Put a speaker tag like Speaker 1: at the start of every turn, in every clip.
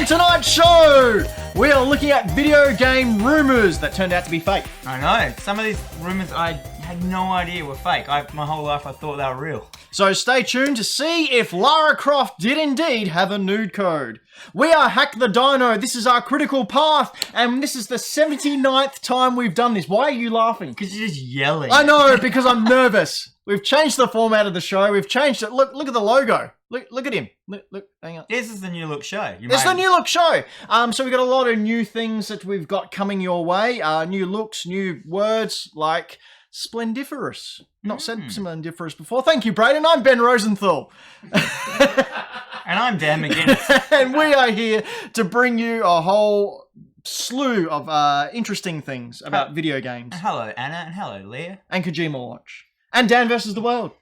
Speaker 1: On tonight's show, we are looking at video game rumours that turned out to be fake.
Speaker 2: I know. Some of these rumours I had no idea were fake. My whole life I thought they were real.
Speaker 1: So stay tuned to see if Lara Croft did indeed have a nude code. We are Hack the Dino. This is our critical path, and this is the 79th time we've done this. Why are you laughing?
Speaker 2: Because you're just yelling.
Speaker 1: I know, because I'm nervous. We've changed the format of the show. We've changed it. Look at the logo. Look at him. Look, hang on.
Speaker 2: This is the new look show.
Speaker 1: It's the new look show. So we've got a lot of new things that we've got coming your way. New looks, new words like splendiferous. Not said splendiferous before. Thank you, Brayden. I'm Ben Rosenthal.
Speaker 2: And I'm Dan McGinnis.
Speaker 1: And we are here to bring you a whole slew of interesting things about video games.
Speaker 2: Hello, Anna, and hello, Leah.
Speaker 1: And Kojima Watch. And Dan versus the World.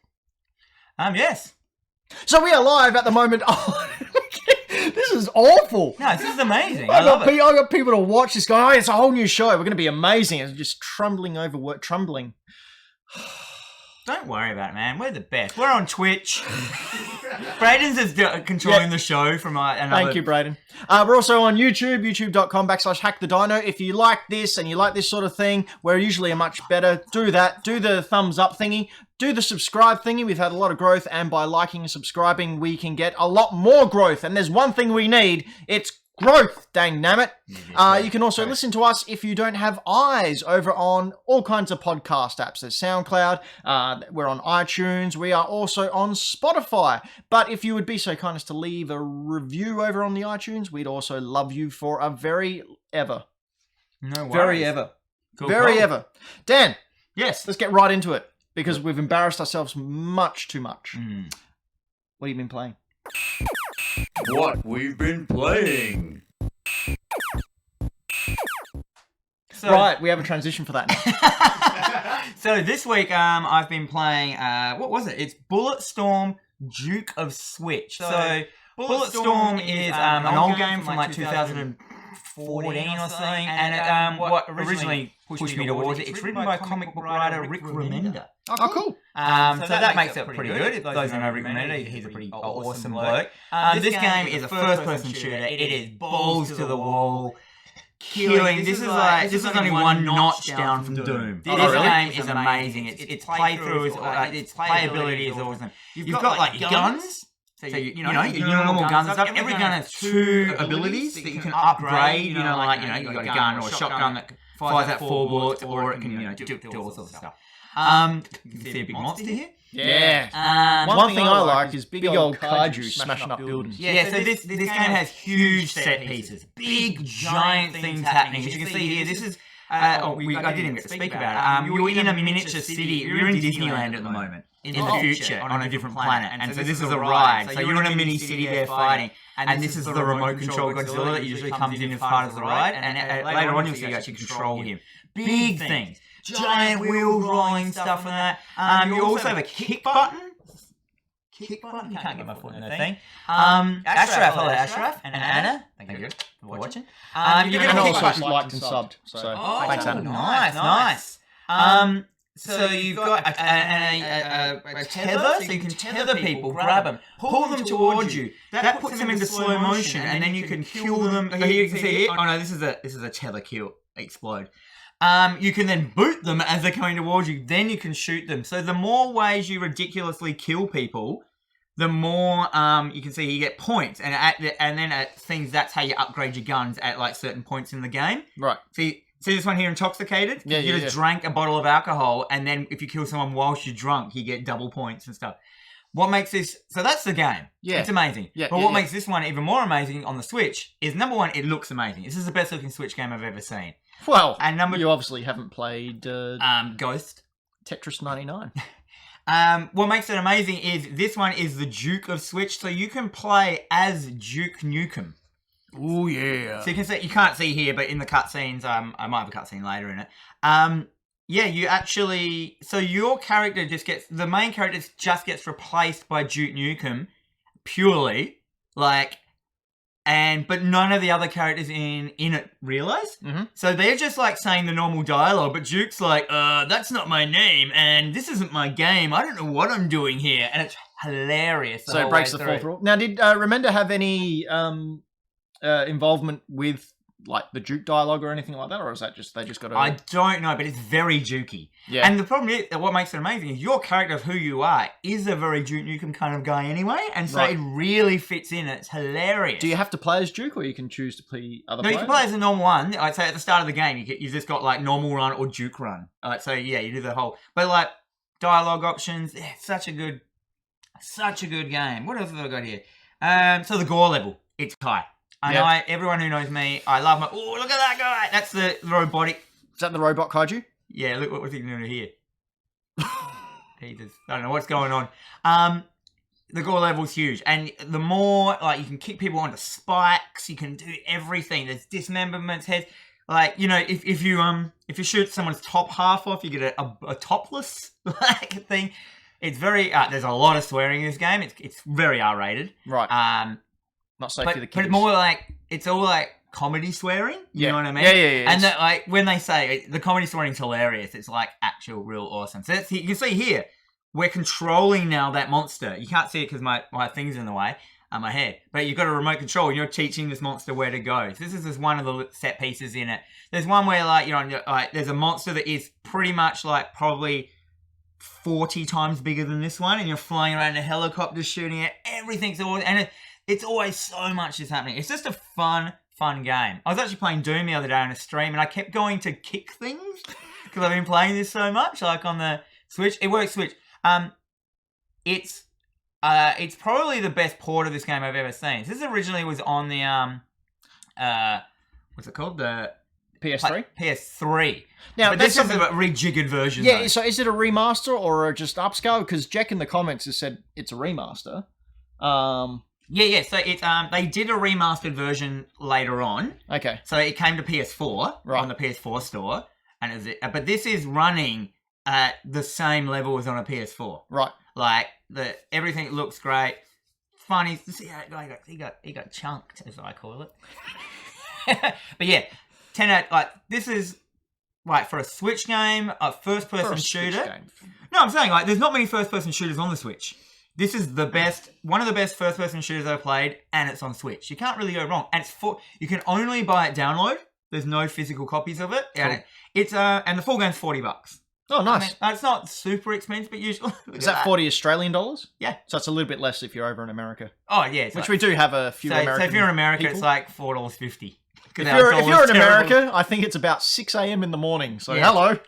Speaker 2: Yes.
Speaker 1: So we are live at the moment. Oh, this is awful.
Speaker 2: No, this is amazing.
Speaker 1: I got people to watch this guy. Oh, it's a whole new show. We're going to be amazing. It's just trumbling.
Speaker 2: Don't worry about it, man. We're the best. We're on Twitch. Brayden's is controlling the show from another...
Speaker 1: Thank you, Brayden. We're also on YouTube, youtube.com/hackthedino. If you like this and you like this sort of thing, we're usually a much better. Do that. Do the thumbs up thingy. Do the subscribe thingy. We've had a lot of growth, and by liking and subscribing, we can get a lot more growth. And there's one thing we need. It's growth, dang nammit. You can also listen to us if you don't have eyes over on all kinds of podcast apps. There's SoundCloud, we're on iTunes, we are also on Spotify. But if you would be so kind as to leave a review over on the iTunes, we'd also love you for a very ever.
Speaker 2: No worries.
Speaker 1: Very ever.
Speaker 2: Cool.
Speaker 1: Ever. Dan.
Speaker 2: Yes.
Speaker 1: Let's get right into it, because we've embarrassed ourselves much too much. What have you been playing?
Speaker 3: What we've been playing.
Speaker 2: So,
Speaker 1: Right, we have a transition for that now.
Speaker 2: So this week, I've been playing, what was it? It's Bulletstorm Duke of Switch. So Bulletstorm is an old game from like 2014 or something, and what originally pushed me towards it, it's written by comic book writer Rick Remender.
Speaker 1: Oh, cool.
Speaker 2: So that makes it pretty good. If those who know Rick Remender, he's a pretty awesome bloke. This game is a first-person shooter. It is balls to the wall, killing. This is only one notch down from Doom. This game is amazing. Its playthrough is its playability is awesome. You've got like guns. So you know your normal guns and stuff. Every gun has two abilities that you can upgrade. You know, like you've got a gun or a shotgun that fires out 4 bullets, or it can do all sorts of stuff. You can see a big monster here.
Speaker 1: Yeah. One thing I like is big old kaiju smashing up buildings.
Speaker 2: Yeah, so this game has huge set pieces, big giant things happening. As you can see here, this is. I didn't even get to speak about it. You're in a miniature city. You're in Disneyland at the moment. In the future, on a different planet. And so this is a ride. So you're in a mini city there fighting. And this is the remote control Godzilla that usually comes in as part of the ride. And later on you'll see you actually control him. Big things. Giant wheels rolling stuff and that. You also have a kick button. Kick button? You can't get my foot in that thing. Ashraf, hello Ashraf. And Anna, thank you for watching. You
Speaker 1: And
Speaker 2: can
Speaker 1: also
Speaker 2: also
Speaker 1: liked and subbed. So thanks, Anna.
Speaker 2: Nice. So you've got a tether, so you can tether people, grab them, pull them towards you. That puts them into slow motion, and then you can kill them. Here you can see it. Oh no, this is a tether kill. Explode. You can then boot them as they're coming towards you. Then you can shoot them. So the more ways you ridiculously kill people, the more you can see you get points, and then at things, that's how you upgrade your guns at like certain points in the game.
Speaker 1: Right.
Speaker 2: See this one here, intoxicated?
Speaker 1: Yeah,
Speaker 2: you just drank a bottle of alcohol, and then if you kill someone whilst you're drunk, you get double points and stuff. What makes this... So that's the game. Yeah. It's amazing. But what makes this one even more amazing on the Switch is, number one, it looks amazing. This is the best looking Switch game I've ever seen.
Speaker 1: Well, and you obviously haven't played...
Speaker 2: Ghost.
Speaker 1: Tetris 99.
Speaker 2: What makes it amazing is this one is the Duke of Switch, so you can play as Duke Nukem.
Speaker 1: Oh yeah.
Speaker 2: So you can't see here, but in the cutscenes, I might have a cutscene later in it. You actually, so your character the main character just gets replaced by Duke Nukem, purely, but none of the other characters in it realise.
Speaker 1: Mm-hmm.
Speaker 2: So they're just like saying the normal dialogue, but Duke's like, that's not my name, and this isn't my game, I don't know what I'm doing here, and it's hilarious.
Speaker 1: So it breaks the fourth rule. Now, did Remender have any involvement with like the Duke dialogue or anything like that, or is that just they just got to?
Speaker 2: I don't know, but it's very jukey.
Speaker 1: Yeah.
Speaker 2: And the problem is, what makes it amazing is your character of who you are is a very Duke Nukem kind of guy anyway, and so
Speaker 1: Right.
Speaker 2: it really fits in. It's hilarious.
Speaker 1: Do you have to play as Duke, or you can choose to play other
Speaker 2: No,
Speaker 1: players?
Speaker 2: you can play as a normal one. I'd say at the start of the game, you've just got like normal run or Duke run. So yeah, you do the whole. But like dialogue options, such a good game. What else have I got here? So the gore level, it's high. Everyone who knows me, I love my. Oh, look at that guy! That's the robotic.
Speaker 1: Is that the robot kaiju?
Speaker 2: Yeah, look what's he doing here. I don't know what's going on. The gore level's huge, and the more like you can kick people onto spikes, you can do everything. There's dismemberments, heads. Like if you shoot someone's top half off, you get a topless like thing. It's very. There's a lot of swearing in this game. It's very R-rated.
Speaker 1: Right. Not safe for the kids.
Speaker 2: But more like it's all like comedy swearing. You know what I mean?
Speaker 1: Yeah.
Speaker 2: And that, like when they say the comedy swearing's hilarious, it's like actual real awesome. So you can see here, we're controlling now that monster. You can't see it because my thing's in the way, my head. But you've got a remote control and you're teaching this monster where to go. So this is just one of the set pieces in it. There's one where like there's a monster that is pretty much like probably 40 times bigger than this one, and you're flying around in a helicopter shooting it. Everything's all and it's always so much is happening. It's just a fun game. I was actually playing Doom the other day on a stream, and I kept going to kick things because I've been playing this so much, like on the Switch. It works Switch. It's probably the best port of this game I've ever seen. This originally was on the what's it called? The
Speaker 1: PS3.
Speaker 2: PS3.
Speaker 1: Now,
Speaker 2: but this is a rejiggered version.
Speaker 1: Yeah.
Speaker 2: Though.
Speaker 1: So is it a remaster or just upscale? Because Jack in the comments has said it's a remaster.
Speaker 2: Yeah. So it's they did a remastered version later on.
Speaker 1: Okay.
Speaker 2: So it came to PS4 on the PS4 store, and but this is running at the same level as on a PS4.
Speaker 1: Right.
Speaker 2: Like everything looks great. Funny. See how he got chunked, as I call it. But yeah, 10 out. Like this is like for a Switch game, a first-person shooter. No, I'm saying like there's not many first-person shooters on the Switch. This is the best, one of the best first-person shooters I've played, and it's on Switch. You can't really go wrong. And you can only buy it download. There's no physical copies of it. Cool. And and the full game's $40.
Speaker 1: Oh, nice.
Speaker 2: I mean, it's not super expensive, but usually
Speaker 1: is that 40 Australian dollars?
Speaker 2: Yeah.
Speaker 1: So it's a little bit less if you're over in America.
Speaker 2: Oh yeah,
Speaker 1: which we do have a few American.
Speaker 2: So if you're in America,
Speaker 1: people.
Speaker 2: It's like $4.50.
Speaker 1: If you're in America, I think it's about 6 a.m. in the morning. So hello,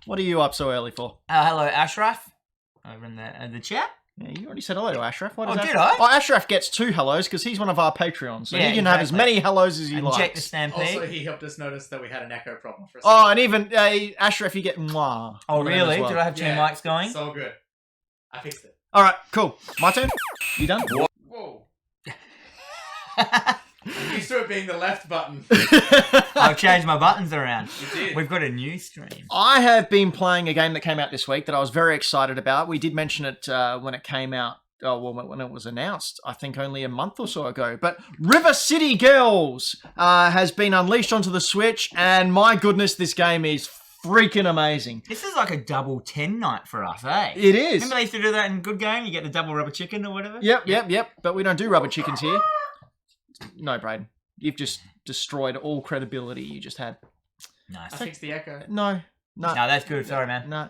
Speaker 1: what are you up so early for?
Speaker 2: Hello, Ashraf, over in the chat.
Speaker 1: Yeah, you already said hello to Ashraf. What is
Speaker 2: did I?
Speaker 1: Oh, Ashraf gets 2 hellos because he's one of our Patreons. So he can have as many hellos as he likes.
Speaker 2: Check the stampede.
Speaker 4: Also, he helped us notice that we had an echo problem for a second.
Speaker 1: Oh, and even Ashraf, you get mwah.
Speaker 2: Oh, really? Did I have 2 mics going?
Speaker 4: So good. I fixed it.
Speaker 1: All right, cool. My turn. You done?
Speaker 4: Whoa. I'm used to it being the left button.
Speaker 2: I've changed my buttons around.
Speaker 4: You did.
Speaker 2: We've got a new stream.
Speaker 1: I have been playing a game that came out this week that I was very excited about. We did mention it when it came out. Oh, well, when it was announced, I think only a month or so ago. But River City Girls has been unleashed onto the Switch, and my goodness, this game is freaking amazing.
Speaker 2: This is like a double 10 night for us, eh?
Speaker 1: It is.
Speaker 2: Remember they used to do that in Good Game? You get the double rubber chicken or whatever?
Speaker 1: Yep. But we don't do rubber chickens here. No, Braden. You've just destroyed all credibility you just had.
Speaker 2: Nice.
Speaker 4: I fixed the echo.
Speaker 1: No,
Speaker 2: that's good. Sorry, man.
Speaker 1: No.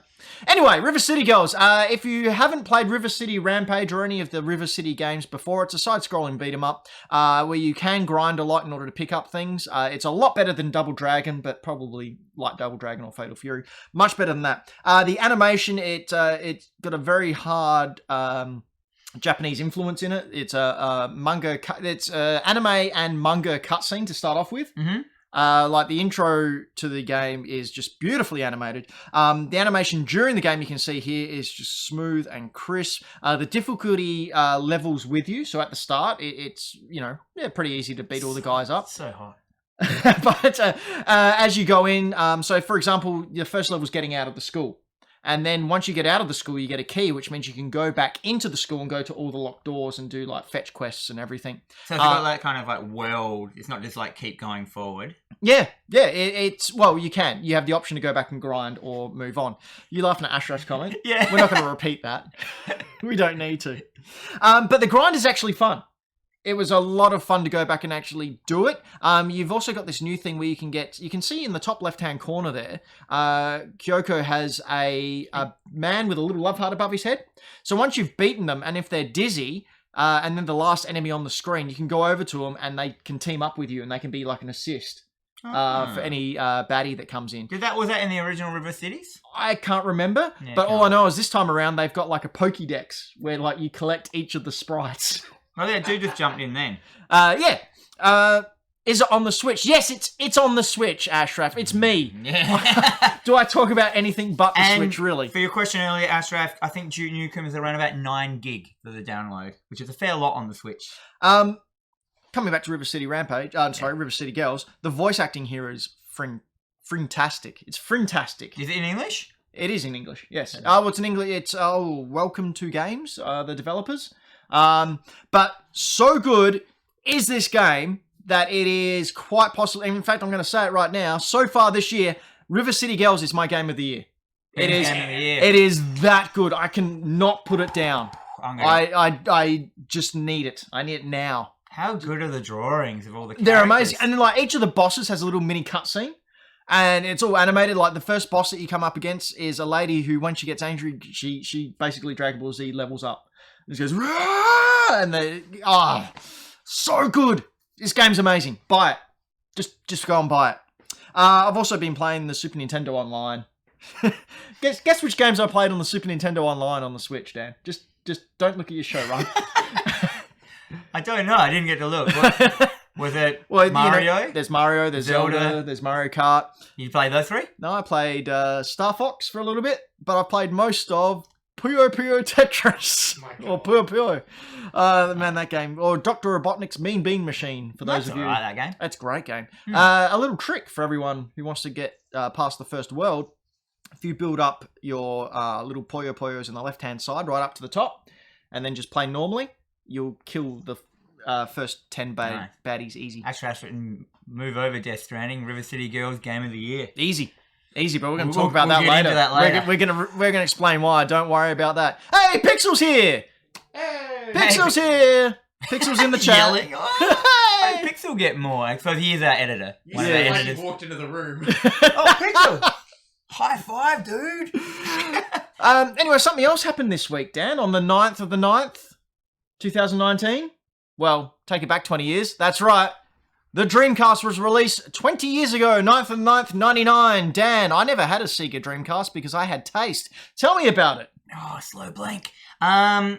Speaker 1: Anyway, River City Girls. If you haven't played River City Rampage or any of the River City games before, it's a side-scrolling beat-em-up where you can grind a lot in order to pick up things. It's a lot better than Double Dragon, but probably like Double Dragon or Fatal Fury. Much better than that. The animation, it's got a very hard Japanese influence in it. It's a manga. It's anime and manga cutscene to start off with.
Speaker 2: Mm-hmm.
Speaker 1: Like the intro to the game is just beautifully animated. The animation during the game you can see here is just smooth and crisp. The difficulty levels with you. So at the start, it's pretty easy to beat all the guys up.
Speaker 2: So hot.
Speaker 1: But as you go in, so for example, your first level is getting out of the school. And then once you get out of the school, you get a key, which means you can go back into the school and go to all the locked doors and do like fetch quests and everything.
Speaker 2: So it's got that kind of like world. It's not just like keep going forward.
Speaker 1: Yeah. It's well, you can. You have the option to go back and grind or move on. You laughing at Ashraf's comment?
Speaker 2: Yeah.
Speaker 1: We're not going to repeat that. We don't need to. But the grind is actually fun. it was a lot of fun to go back and actually do it. You've also got this new thing where you can see in the top left-hand corner there, Kyoko has a man with a little love heart above his head. So once you've beaten them, and if they're dizzy, and then the last enemy on the screen, you can go over to them and they can team up with you and they can be like an assist. For any baddie that comes in.
Speaker 2: Was that in the original River Cities?
Speaker 1: I can't remember,
Speaker 2: Yeah,
Speaker 1: but all I know is this time around they've got like a Pokédex where like you collect each of the sprites.
Speaker 2: Oh, yeah, dude just jumped in then.
Speaker 1: Is it on the Switch? Yes, it's on the Switch, Ashraf. It's me.
Speaker 2: Yeah.
Speaker 1: Do I talk about anything but the Switch, really?
Speaker 2: For your question earlier, Ashraf, I think Duke Nukem is around about 9 gig for the download, which is a fair lot on the Switch.
Speaker 1: Coming back to River City Rampage, River City Girls, the voice acting here is frintastic. It's frintastic.
Speaker 2: Is it in English?
Speaker 1: It is in English, yes. It's in English. It's Welcome to Games, the developers. But so good is this game that it is quite possible. In fact, I'm going to say it right now. So far this year, River City Girls is my game of the year. It is that good. I can not put it down. I just need it. I need it now.
Speaker 2: How good are the drawings of all the characters?
Speaker 1: They're amazing. And then, like, each of the bosses has a little mini cutscene. And it's all animated. Like, the first boss that you come up against is a lady who, when she gets angry, she basically Dragon Ball Z levels up. And she goes, "Rah!" And so good. This game's amazing. Buy it. Just go and buy it. I've also been playing the Super Nintendo Online. Guess which games I played on the Super Nintendo Online on the Switch, Dan? Just don't look at your show, right?
Speaker 2: I don't know. I didn't get to look. What, was it Mario?
Speaker 1: There's Mario, there's Zelda, there's Mario Kart.
Speaker 2: You played those three?
Speaker 1: No, I played Star Fox for a little bit, but I played most of Puyo Puyo Tetris. Or Puyo Puyo. Man, that game. Or Dr. Robotnik's Mean Bean Machine, for those of you.
Speaker 2: That's alright, that game.
Speaker 1: That's a great game. A little trick for everyone who wants to get past the first world. If you build up your little Puyo Puyos on the left-hand side, right up to the top, and then just play normally, you'll kill the first 10 baddies easy.
Speaker 2: Actually, I should move over Death Stranding, River City Girls, Game of the Year.
Speaker 1: Easy, but we're going to talk about that later.
Speaker 2: Into that later.
Speaker 1: We're going to explain why. Don't worry about that. Hey, Pixel's here!
Speaker 4: Hey!
Speaker 1: Pixel's here! Pixel's in the chat.
Speaker 2: Yelling. How did Pixel get more? I suppose he is our editor.
Speaker 4: You
Speaker 2: One of
Speaker 4: said
Speaker 2: our
Speaker 4: like
Speaker 2: editors.
Speaker 4: you walked into the room.
Speaker 2: Oh, Pixel! High five, dude!
Speaker 1: Anyway, something else happened this week, Dan, on the 9th of the 9th, 2019. Well, take it back 20 years. That's right. The Dreamcast was released 20 years ago, 9th of the 9th, 99. Dan, I never had a Sega Dreamcast because I had taste. Tell me about it.
Speaker 2: Oh, slow blink. I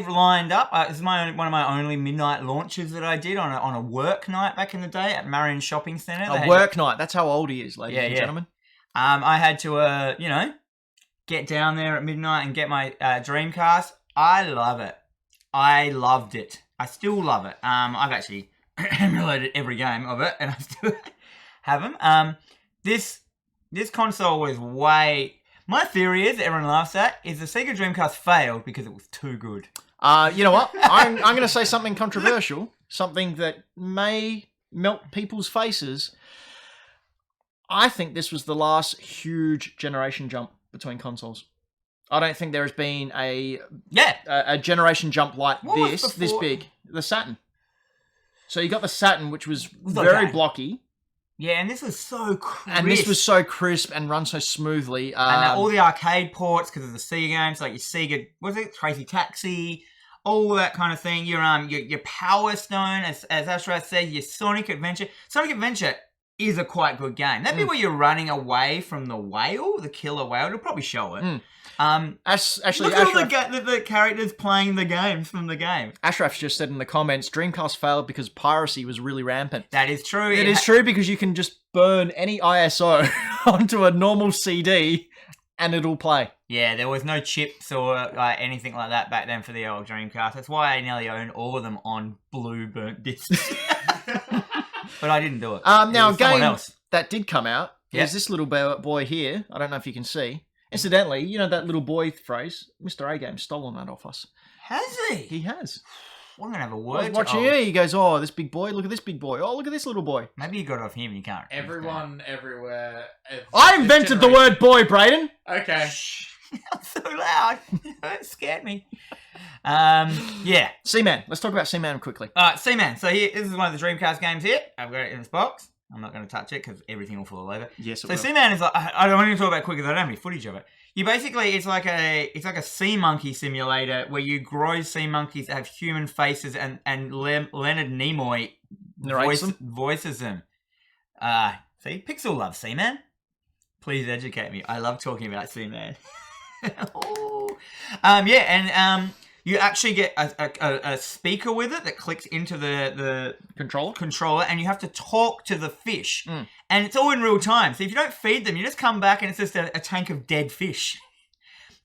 Speaker 2: lined up. This is one of my only midnight launches that I did on a work night back in the day at Marion Shopping Centre.
Speaker 1: A work night. That's how old he is, ladies and gentlemen.
Speaker 2: I had to, get down there at midnight and get my Dreamcast. I love it. I loved it. I still love it. I've actually emulated every game of it, and I still have them. This console was way... My theory is, that everyone laughs at, is the Sega Dreamcast failed because it was too good.
Speaker 1: You know what? I'm going to say something controversial, something that may melt people's faces. I think this was the last huge generation jump between consoles. I don't think there has been a generation jump like this big. The Saturn. So you got the Saturn, which was very blocky.
Speaker 2: Yeah, and this was so crisp.
Speaker 1: And this was so crisp and run so smoothly.
Speaker 2: And all the arcade ports, because of the Sega games, like your Sega, was it Crazy Taxi, all that kind of thing. Your Power Stone, as Ashraf said, your Sonic Adventure. Sonic Adventure is a quite good game. That bit where you're running away from the whale, the killer whale, it'll probably show it.
Speaker 1: Actually,
Speaker 2: look at all the characters playing the games from the game.
Speaker 1: Ashraf's just said in the comments, Dreamcast failed because piracy was really rampant.
Speaker 2: That is true.
Speaker 1: It is true because you can just burn any ISO onto a normal CD and it'll play.
Speaker 2: Yeah, there was no chips or anything like that back then for the old Dreamcast. That's why I nearly own all of them on blue burnt discs. But I didn't do it.
Speaker 1: Now, a game
Speaker 2: else
Speaker 1: that did come out is this little boy here. I don't know if you can see. Incidentally, you know that little boy phrase? Mr. A-Game's stolen that off us.
Speaker 2: Has he?
Speaker 1: He has.
Speaker 2: I'm going to have a word.
Speaker 1: I was watching it. He goes, oh, this big boy. Look at this big boy. Oh, look at this little boy.
Speaker 2: Maybe you got it off him and you can't.
Speaker 4: Everyone, everywhere.
Speaker 1: I invented the word boy, Brayden.
Speaker 4: Okay.
Speaker 2: Not so loud. It scared me. Yeah.
Speaker 1: Seaman. Let's talk about Seaman quickly.
Speaker 2: All right, Seaman. So here, this is one of the Dreamcast games here. I've got it in this box. I'm not going to touch it because everything will fall over.
Speaker 1: Yes, it
Speaker 2: So
Speaker 1: will.
Speaker 2: Seaman is like, I don't want to talk about it quick because I don't have any footage of it. You basically, it's like a sea monkey simulator where you grow sea monkeys that have human faces and Leonard Nimoy voices them. See, Pixel loves Seaman. Please educate me. I love talking about Seaman. You actually get a speaker with it that clicks into the controller, and you have to talk to the fish. And it's all in real time. So if you don't feed them, you just come back and it's just a tank of dead fish.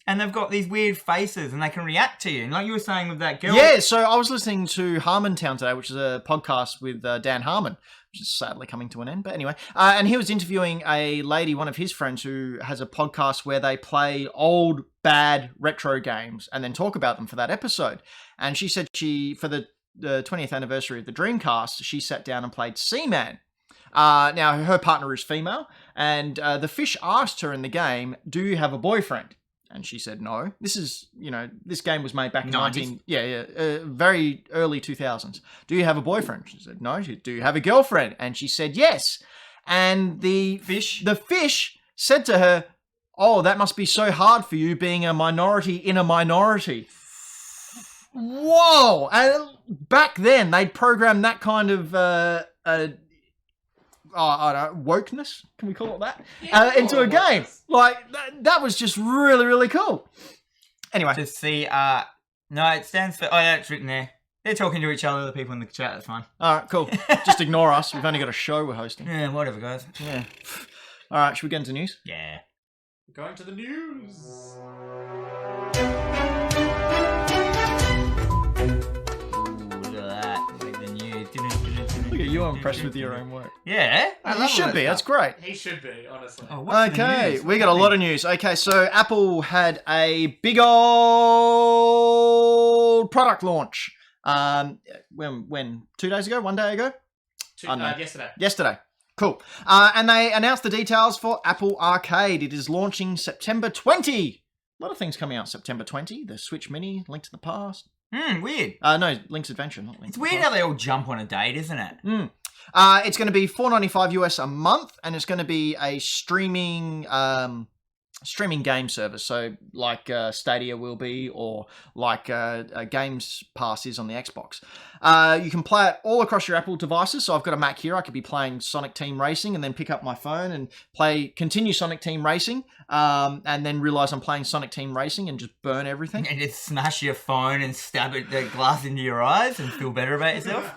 Speaker 2: And they've got these weird faces and they can react to you. And like you were saying with that girl.
Speaker 1: Yeah, so I was listening to Harmontown today, which is a podcast with Dan Harmon, which is sadly coming to an end. But anyway, and he was interviewing a lady, one of his friends, who has a podcast where they play old, bad retro games and then talk about them for that episode. And she said for the 20th anniversary of the Dreamcast, she sat down and played Seaman. Now, her partner is female, and the fish asked her in the game, "Do you have a boyfriend?" And she said no. This game was made back in very early 2000s. "Do you have a boyfriend?" She said no. "Do you have a girlfriend?" And she said yes. And the fish said to her, "Oh, that must be so hard for you being a minority in a minority." Whoa! And back then, they'd programmed that kind of I don't know, wokeness, can we call it that? Into a game. Like, that was just really, really cool. Anyway.
Speaker 2: To see, no, it stands for, yeah, it's written there. They're talking to each other, the people in the chat, that's fine.
Speaker 1: All right, cool. Just ignore us. We've only got a show we're hosting.
Speaker 2: Yeah, whatever, guys.
Speaker 1: Yeah. All right, should we get into news?
Speaker 2: Yeah.
Speaker 4: Going to the news.
Speaker 1: Look at you, impressed with your own work.
Speaker 2: Yeah.
Speaker 1: You should be. That's great.
Speaker 4: He should be, honestly.
Speaker 2: Oh, what's the
Speaker 1: Okay,
Speaker 2: news?
Speaker 1: we got a lot of news. Okay, so Apple had a big old product launch. When 2 days ago? 1 day ago?
Speaker 4: Yesterday.
Speaker 1: Yesterday. Cool. And they announced the details for Apple Arcade. It is launching September 20. A lot of things coming out September 20. The Switch Mini, Link to the Past.
Speaker 2: Weird.
Speaker 1: No, Link's Adventure, not Link.
Speaker 2: It's weird how they all jump on a date, isn't it?
Speaker 1: It's going to be $4.95 US a month, and it's going to be a streaming game service. So like Stadia will be, or like Games Pass is on the Xbox. You can play it all across your Apple devices. So I've got a Mac here. I could be playing Sonic Team Racing and then pick up my phone and continue Sonic Team Racing, and then realize I'm playing Sonic Team Racing and just burn everything.
Speaker 2: And just smash your phone and stab the glass into your eyes and feel better about yourself.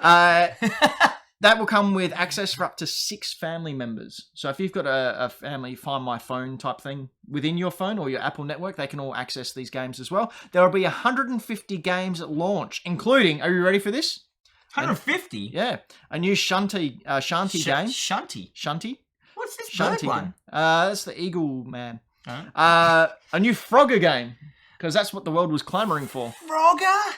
Speaker 1: That will come with access for up to 6 family members. So if you've got a family Find My Phone type thing within your phone or your Apple network, they can all access these games as well. There will be 150 games at launch, including, are you ready for this?
Speaker 2: 150?
Speaker 1: Yeah. A new Shanty game.
Speaker 2: Shanty?
Speaker 1: Shanty?
Speaker 2: What's this
Speaker 1: Shanty
Speaker 2: bird one?
Speaker 1: game. That's the Eagle Man.
Speaker 2: Huh?
Speaker 1: A new Frogger game, because that's what the world was clamoring for.
Speaker 2: Frogger?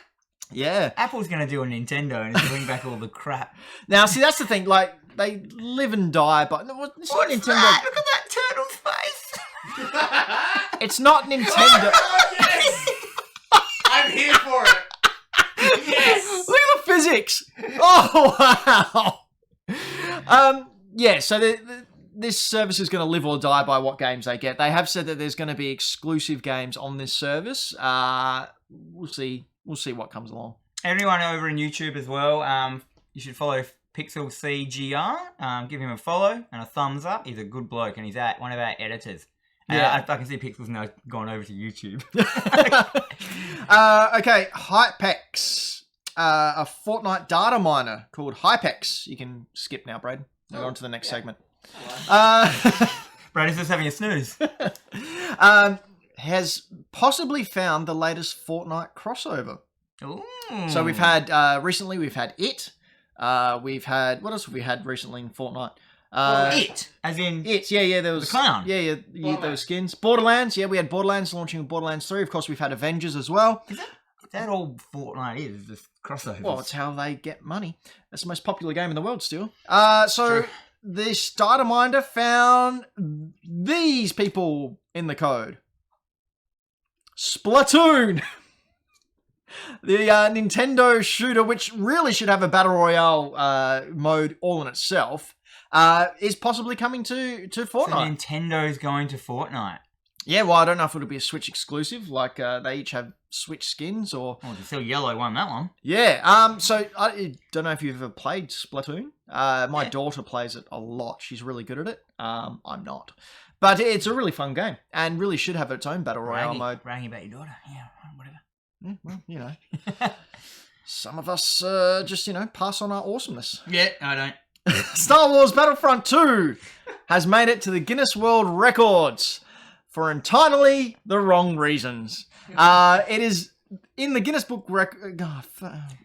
Speaker 1: Yeah.
Speaker 2: Apple's going to do a Nintendo and bring back all the crap.
Speaker 1: Now, see, that's the thing. Like, they live and die, but it's not
Speaker 2: What's
Speaker 1: Nintendo.
Speaker 2: that? Look at that turtle's face.
Speaker 1: It's not Nintendo.
Speaker 4: Oh, yes! I'm here for it. Yes!
Speaker 1: Look at the physics. Oh, wow. Yeah, so this service is going to live or die by what games they get. They have said that there's going to be exclusive games on this service. We'll see. We'll see what comes along.
Speaker 2: Everyone over in YouTube as well, you should follow Pixel CGR. Give him a follow and a thumbs up. He's a good bloke and he's one of our editors.
Speaker 1: Yeah.
Speaker 2: I can see Pixel's now gone over to YouTube.
Speaker 1: Okay, Hypex. A Fortnite data miner called Hypex. You can skip now, Brad. Go on to the next segment.
Speaker 2: Brad is just having a snooze.
Speaker 1: Has possibly found the latest Fortnite crossover.
Speaker 2: Ooh.
Speaker 1: So we've had, recently we've had It. We've had, what else have we had recently in Fortnite?
Speaker 2: It, as in
Speaker 1: It, yeah, there was...
Speaker 2: the clown.
Speaker 1: Yeah, those skins. Borderlands, yeah, we had Borderlands launching with Borderlands 3. Of course, we've had Avengers as well.
Speaker 2: Is that all Fortnite is, just crossovers?
Speaker 1: Well, it's how they get money. That's the most popular game in the world still. So
Speaker 2: True.
Speaker 1: this data miner found these people in the code. Splatoon. The Nintendo shooter, which really should have a battle royale mode all in itself, is possibly coming to Fortnite.
Speaker 2: So Nintendo's going to Fortnite.
Speaker 1: Yeah, well, I don't know if it'll be a Switch exclusive, like they each have Switch skins, or...
Speaker 2: Oh, the still yellow one, that one.
Speaker 1: Yeah, so I don't know if you've ever played Splatoon. My daughter plays it a lot. She's really good at it. I'm not. But it's a really fun game, and really should have its own battle royale mode.
Speaker 2: Bragging about your daughter. Yeah, whatever.
Speaker 1: Yeah, well, you know. Some of us just, pass on our awesomeness.
Speaker 2: Yeah, I don't.
Speaker 1: Star Wars Battlefront 2 has made it to the Guinness World Records for entirely the wrong reasons. It is in the Guinness Book Record.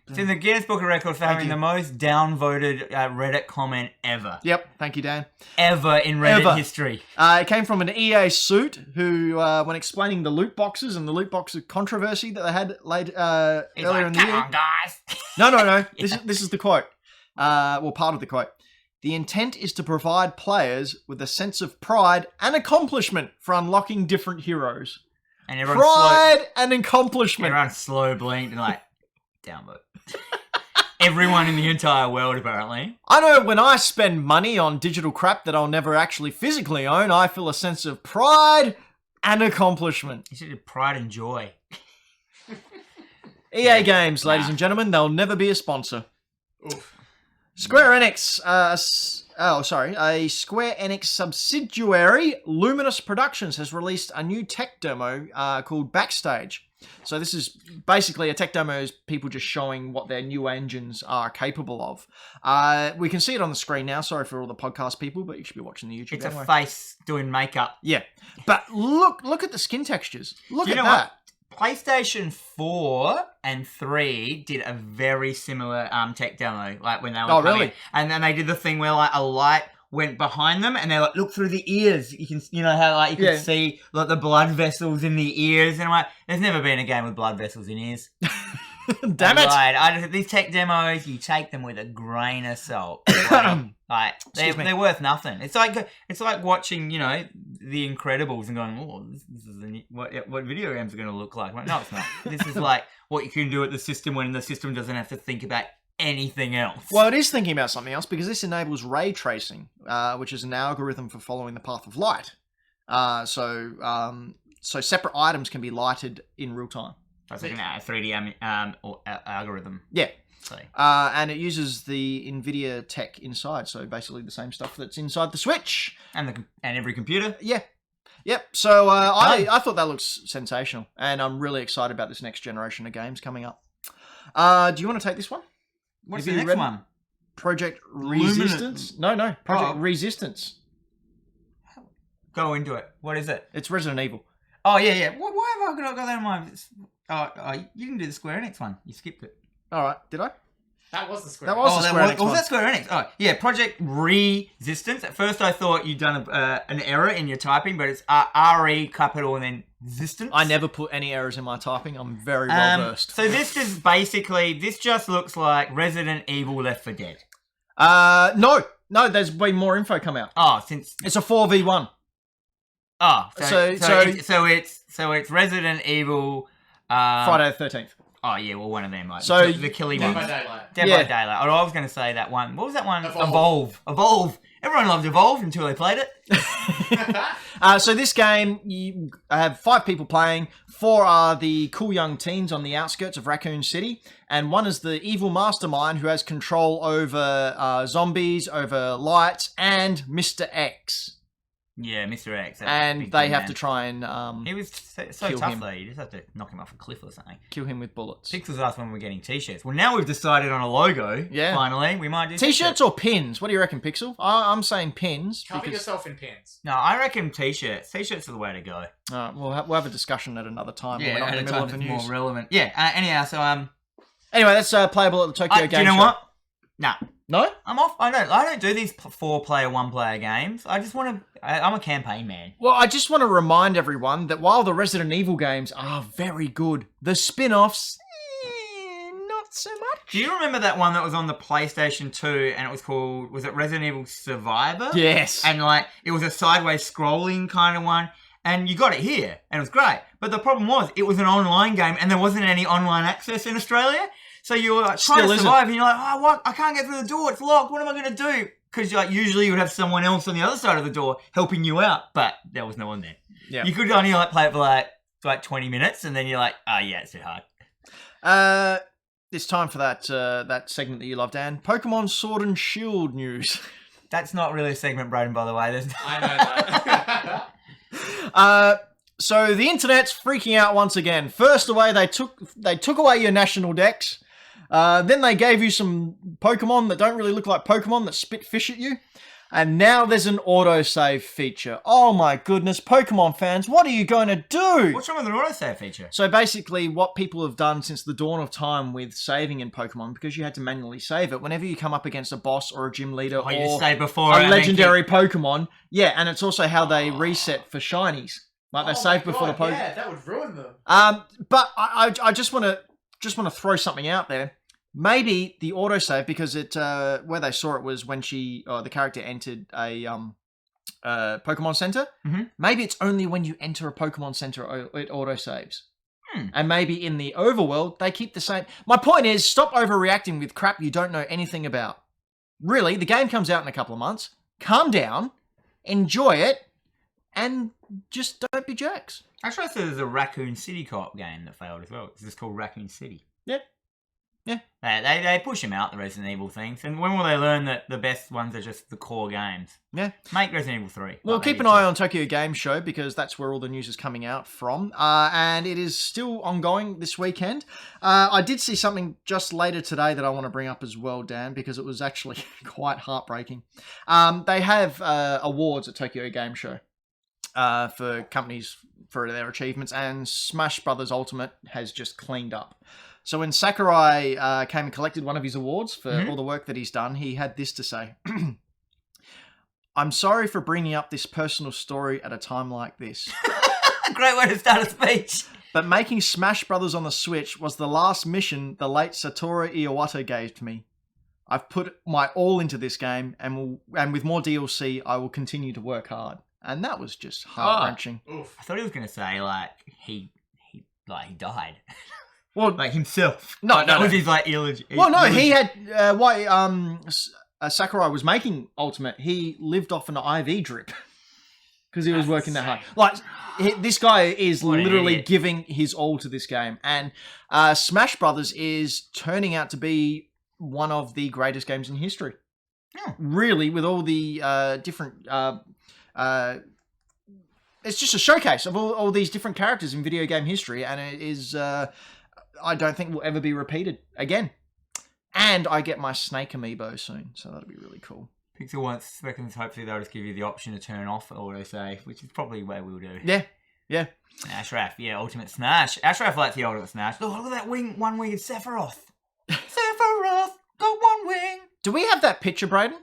Speaker 2: It's in the Guinness Book of Records for having the most downvoted Reddit comment ever.
Speaker 1: Yep, thank you, Dan.
Speaker 2: Ever in Reddit history.
Speaker 1: It came from an EA suit who, when explaining the loot boxes and the loot box controversy that they had earlier in the year.
Speaker 2: Come on, guys.
Speaker 1: No. This is the quote. Part of the quote. The intent is to provide players with a sense of pride and accomplishment for unlocking different heroes.
Speaker 2: And
Speaker 1: and accomplishment.
Speaker 2: Everyone slow blinked and downvote. Everyone in the entire world, apparently.
Speaker 1: I know when I spend money on digital crap that I'll never actually physically own, I feel a sense of pride and accomplishment.
Speaker 2: You should have pride and joy.
Speaker 1: EA Games, ladies and gentlemen, they'll never be a sponsor.
Speaker 4: Oof.
Speaker 1: Square Enix, a Square Enix subsidiary, Luminous Productions, has released a new tech demo called Backstage. So this is basically a tech demo is people just showing what their new engines are capable of. We can see it on the screen now. Sorry for all the podcast people, but you should be watching the YouTube.
Speaker 2: It's
Speaker 1: anyway.
Speaker 2: a face doing makeup.
Speaker 1: Yeah, but look at the skin textures. Look at that.
Speaker 2: What? PlayStation 4 and 3 did a very similar tech demo, like when they were coming in. And then they did the thing where a light went behind them, and they look through the ears. You can, how you can see the blood vessels in the ears, and I'm like, there's never been a game with blood vessels in ears.
Speaker 1: Damn it!
Speaker 2: These tech demos, you take them with a grain of salt. They're worth nothing. It's like watching, The Incredibles and going, oh, this is what video games are going to look like. Like, no, it's not. This is like what you can do at the system when the system doesn't have to think about anything else.
Speaker 1: Well, it is thinking about something else because this enables ray tracing, which is an algorithm for following the path of light. So separate items can be lighted in real time.
Speaker 2: That's like a 3D algorithm.
Speaker 1: Yeah.
Speaker 2: So.
Speaker 1: And it uses the NVIDIA tech inside, so basically the same stuff that's inside the Switch.
Speaker 2: And every computer?
Speaker 1: Yeah. Yep. So I thought that looks sensational, and I'm really excited about this next generation of games coming up. Do you want to take this one?
Speaker 2: What's the next one?
Speaker 1: Project Resistance? No. Project Resistance.
Speaker 2: Go into it. What is it?
Speaker 1: It's Resident Evil.
Speaker 2: Oh, yeah. Why have I got that in mind? Oh, you can do the Square Enix one. You skipped it.
Speaker 1: All right. Did I?
Speaker 4: That was the Square
Speaker 1: Enix.
Speaker 4: That was
Speaker 1: the Square Enix
Speaker 2: one. Was that Square Enix? Oh, yeah. Project Resistance. At first I thought you'd done an error in your typing, but it's RE capital and then Resistance.
Speaker 1: I never put any errors in my typing. I'm very well versed.
Speaker 2: So this just looks like Resident Evil Left 4 Dead.
Speaker 1: No, there's been more info come out.
Speaker 2: Oh, since
Speaker 1: it's a 4v1.
Speaker 2: Oh, so it's Resident Evil
Speaker 1: Friday the 13th.
Speaker 2: Oh yeah, well one of them,
Speaker 1: so
Speaker 2: the killing
Speaker 4: Dead
Speaker 2: ones.
Speaker 4: by Daylight.
Speaker 2: Dead by Daylight. Oh, I was going to say that one. What was that one? Evolve. Everyone loved Evolve until they played it.
Speaker 1: So this game, you have 5 people playing. 4 are the cool young teens on the outskirts of Raccoon City, and 1 is the evil mastermind who has control over zombies, over lights, and Mr. X.
Speaker 2: Yeah, Mr. X.
Speaker 1: And they have to try and
Speaker 2: he was so tough though. You just have to knock him off a cliff or something.
Speaker 1: Kill him with bullets.
Speaker 2: Pixels asked when we're getting t-shirts. Well, now we've decided on a logo. Yeah. Finally, we might do
Speaker 1: t-shirts or pins. What do you reckon, Pixel? I'm saying pins.
Speaker 4: Cover yourself in pins.
Speaker 2: No, I reckon t-shirts. T-shirts are the way to go.
Speaker 1: We'll have a discussion at another time.
Speaker 2: Yeah,
Speaker 1: when we're not in the middle of the news.
Speaker 2: More relevant. Yeah. Anyhow, so
Speaker 1: Anyway, that's playable at the Tokyo Game Show.
Speaker 2: Do you know what? Nah.
Speaker 1: No?
Speaker 2: I'm off. I don't do these 4-player, 1-player games. I just want to... I'm a campaign man.
Speaker 1: Well, I just want to remind everyone that while the Resident Evil games are very good, the spin-offs, not so much.
Speaker 2: Do you remember that one that was on the PlayStation 2 and it was called... Was it Resident Evil Survivor?
Speaker 1: Yes.
Speaker 2: And it was a sideways scrolling kind of one. and you got it here, and it was great. But the problem was, it was an online game, and there wasn't any online access in Australia. So you were like, trying to survive, and you're like, oh, what? I can't get through the door. It's locked. What am I going to do? Because like, usually you would have someone else on the other side of the door helping you out, but there was no one there.
Speaker 1: Yeah.
Speaker 2: You could only like play it for like 20 minutes, and then you're like, oh yeah, it's too hard.
Speaker 1: It's time for that segment that you love, Dan. Pokemon Sword and Shield news.
Speaker 2: That's not really a segment, Braden, by the way.
Speaker 4: I know that.
Speaker 1: So the internet's freaking out once again. First away, they took away your national dex. Then they gave you some Pokemon that don't really look like Pokemon that spit fish at you. And now there's an autosave feature. Oh my goodness, Pokemon fans, what are you going to do?
Speaker 2: What's wrong with an autosave feature?
Speaker 1: So basically what people have done since the dawn of time with saving in Pokemon, because you had to manually save it, whenever you come up against a boss or a gym leader or
Speaker 2: you save before
Speaker 1: a legendary Pokemon, yeah, and it's also how they reset for shinies. Like they save before the Pokemon.
Speaker 4: Yeah, that would ruin them.
Speaker 1: But I just want to throw something out there. Maybe the autosave, because it where they saw it was when the character entered a Pokemon Center.
Speaker 2: Mm-hmm.
Speaker 1: Maybe it's only when you enter a Pokemon Center it autosaves. And maybe in the overworld they keep the same. My point is, stop overreacting with crap you don't know anything about. Really, the game comes out in a couple of months. Calm down, enjoy it, and just don't be jerks.
Speaker 2: Actually, I said there's a Raccoon City co-op game that failed as well. It's just called Raccoon City.
Speaker 1: Yeah. Yeah.
Speaker 2: They push them out, the Resident Evil things. And when will they learn that the best ones are just the core games?
Speaker 1: Yeah.
Speaker 2: Make Resident Evil 3.
Speaker 1: Well, keep an eye on Tokyo Game Show, because that's where all the news is coming out from. And it is still ongoing this weekend. I did see something just later today that I want to bring up as well, Dan, because it was actually quite heartbreaking. They have awards at Tokyo Game Show for companies for their achievements, and Smash Brothers Ultimate has just cleaned up. So when Sakurai came and collected one of his awards for all the work that he's done, he had this to say. I'm sorry for bringing up this personal story at a time like this.
Speaker 2: Great way to start a speech.
Speaker 1: But making Smash Brothers on the Switch was the last mission the late Satoru Iwata gave to me. I've put my all into this game, and with more DLC, I will continue to work hard. And that was just heart-wrenching.
Speaker 4: Oof.
Speaker 2: I thought he was going to say, like, he died.
Speaker 1: Well,
Speaker 2: like himself.
Speaker 1: No,
Speaker 2: that was his like eulogy.
Speaker 1: Well, no, he had Sakurai was making Ultimate. He lived off an IV drip because he was working that hard. Like this guy is literally giving his all to this game, and Smash Brothers is turning out to be one of the greatest games in history. Yeah. Really, with all the different. It's just a showcase of all these different characters in video game history, and it is. I don't think will ever be repeated again. And I get my Snake amiibo soon, so that'll be really cool.
Speaker 2: Pixel wants reckons hopefully they'll just give you the option to turn off autosave, which is probably what we'll do.
Speaker 1: Yeah. And
Speaker 2: Ashraf, Ultimate Smash. Ashraf likes the Ultimate Smash. Look at that one winged Sephiroth. Sephiroth, got one wing.
Speaker 1: Do we have that picture, Braden?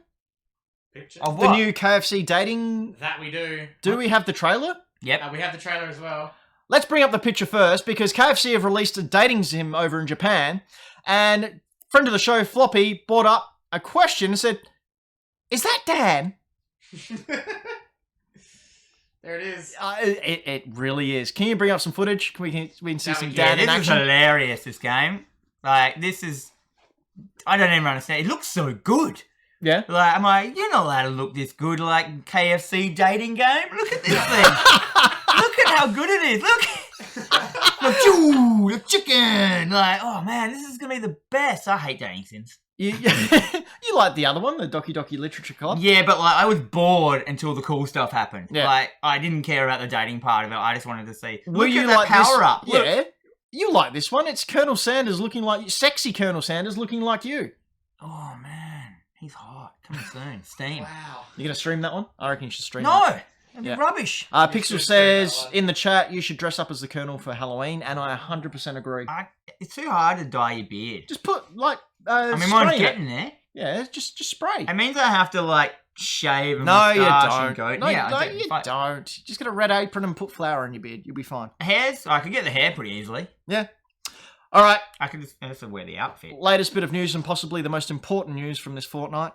Speaker 4: Picture?
Speaker 2: Of
Speaker 1: The
Speaker 2: what?
Speaker 1: new KFC dating...
Speaker 4: That we do.
Speaker 1: Do we have the trailer?
Speaker 2: Yep.
Speaker 4: We have the trailer as well.
Speaker 1: Let's bring up the picture first, because KFC have released a dating sim over in Japan, and friend of the show, Floppy, brought up a question and said, is that Dan?
Speaker 4: There it is.
Speaker 1: It really is. Can you bring up some footage? We can see some
Speaker 2: Yeah,
Speaker 1: Dan in
Speaker 2: this is
Speaker 1: action?
Speaker 2: hilarious, this game. Like, this is... I don't even understand. It looks so good.
Speaker 1: Yeah.
Speaker 2: Like, I'm like, you're not allowed to look this good like KFC dating game. Look at this thing. Look at how good it is. Look, choo, the chicken. Like, oh man, this is gonna be the best. I hate dating sims.
Speaker 1: You like the other one, the Doki Doki Literature Club?
Speaker 2: Yeah, but like, I was bored until the cool stuff happened.
Speaker 1: Yeah.
Speaker 2: Like, I didn't care about the dating part of it. I just wanted to see.
Speaker 1: Will
Speaker 2: Look
Speaker 1: you
Speaker 2: at that
Speaker 1: like
Speaker 2: power
Speaker 1: this?
Speaker 2: up. Look.
Speaker 1: Yeah. You like this one. It's Colonel Sanders looking like... Sexy Colonel Sanders looking like you.
Speaker 2: Oh man, he's hot. Coming soon. Steam.
Speaker 4: Wow.
Speaker 1: You going to stream that one? I reckon you should stream that.
Speaker 2: No, that'd be
Speaker 1: Yeah.
Speaker 2: rubbish.
Speaker 1: Pixel
Speaker 4: should
Speaker 1: says
Speaker 4: stream that one.
Speaker 1: in the chat you should dress up as the Colonel for Halloween, and I 100% agree.
Speaker 2: It's too hard to dye your beard.
Speaker 1: Just put, like,
Speaker 2: I mean,
Speaker 1: spray
Speaker 2: mine's
Speaker 1: in it.
Speaker 2: getting there.
Speaker 1: Yeah, just spray.
Speaker 2: It means I have to like shave and
Speaker 1: No, you
Speaker 2: moustache
Speaker 1: don't.
Speaker 2: and go.
Speaker 1: No,
Speaker 2: yeah, I do.
Speaker 1: you don't. Just get a red apron and put flour in your beard. You'll be fine.
Speaker 2: Hairs, I could get the hair pretty easily.
Speaker 1: Yeah. All right.
Speaker 2: I could just wear the outfit.
Speaker 1: Latest bit of news, and possibly the most important news from this fortnight.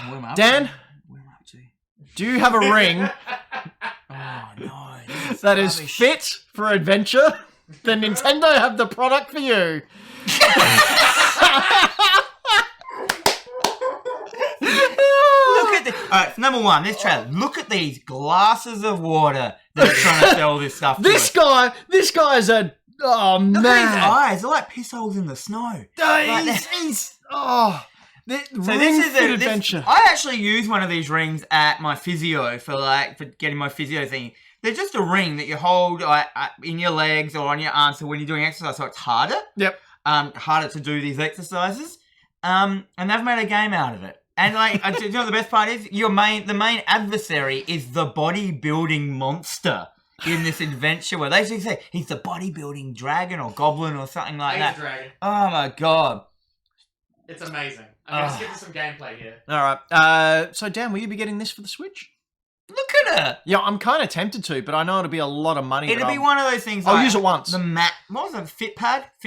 Speaker 2: What am I up
Speaker 1: Dan?
Speaker 2: to? What am I up to?
Speaker 1: Do you have a ring?
Speaker 2: Oh no.
Speaker 1: that is
Speaker 2: rubbish.
Speaker 1: fit for adventure, then Nintendo have the product for you.
Speaker 2: Look at the. Alright, number one, this trailer. Look at these glasses of water that are trying to sell this stuff to
Speaker 1: This
Speaker 2: us.
Speaker 1: guy's a
Speaker 2: Look at his
Speaker 1: man.
Speaker 2: eyes. They're like piss holes in the snow. Like,
Speaker 1: He's oh.
Speaker 2: so this is a
Speaker 1: adventure.
Speaker 2: I actually use one of these rings at my physio for getting my physio thing. They're just a ring that you hold in your legs or on your arms, so when you're doing exercise, so it's harder.
Speaker 1: Yep.
Speaker 2: Harder to do these exercises. And they've made a game out of it. And you know what the best part is? The main adversary is the bodybuilding monster in this adventure where they actually say he's the bodybuilding dragon or goblin or something like
Speaker 4: He's
Speaker 2: that.
Speaker 4: a dragon.
Speaker 2: Oh my god.
Speaker 4: It's amazing. I'm going to skip to some gameplay here.
Speaker 1: All right. So Dan, will you be getting this for the Switch?
Speaker 2: Look at her.
Speaker 1: Yeah, I'm kind of tempted to, but I know it'll be a lot of money.
Speaker 2: It'll be one of those things.
Speaker 1: I'll
Speaker 2: like
Speaker 1: use it once.
Speaker 2: The mat. What was it? Fit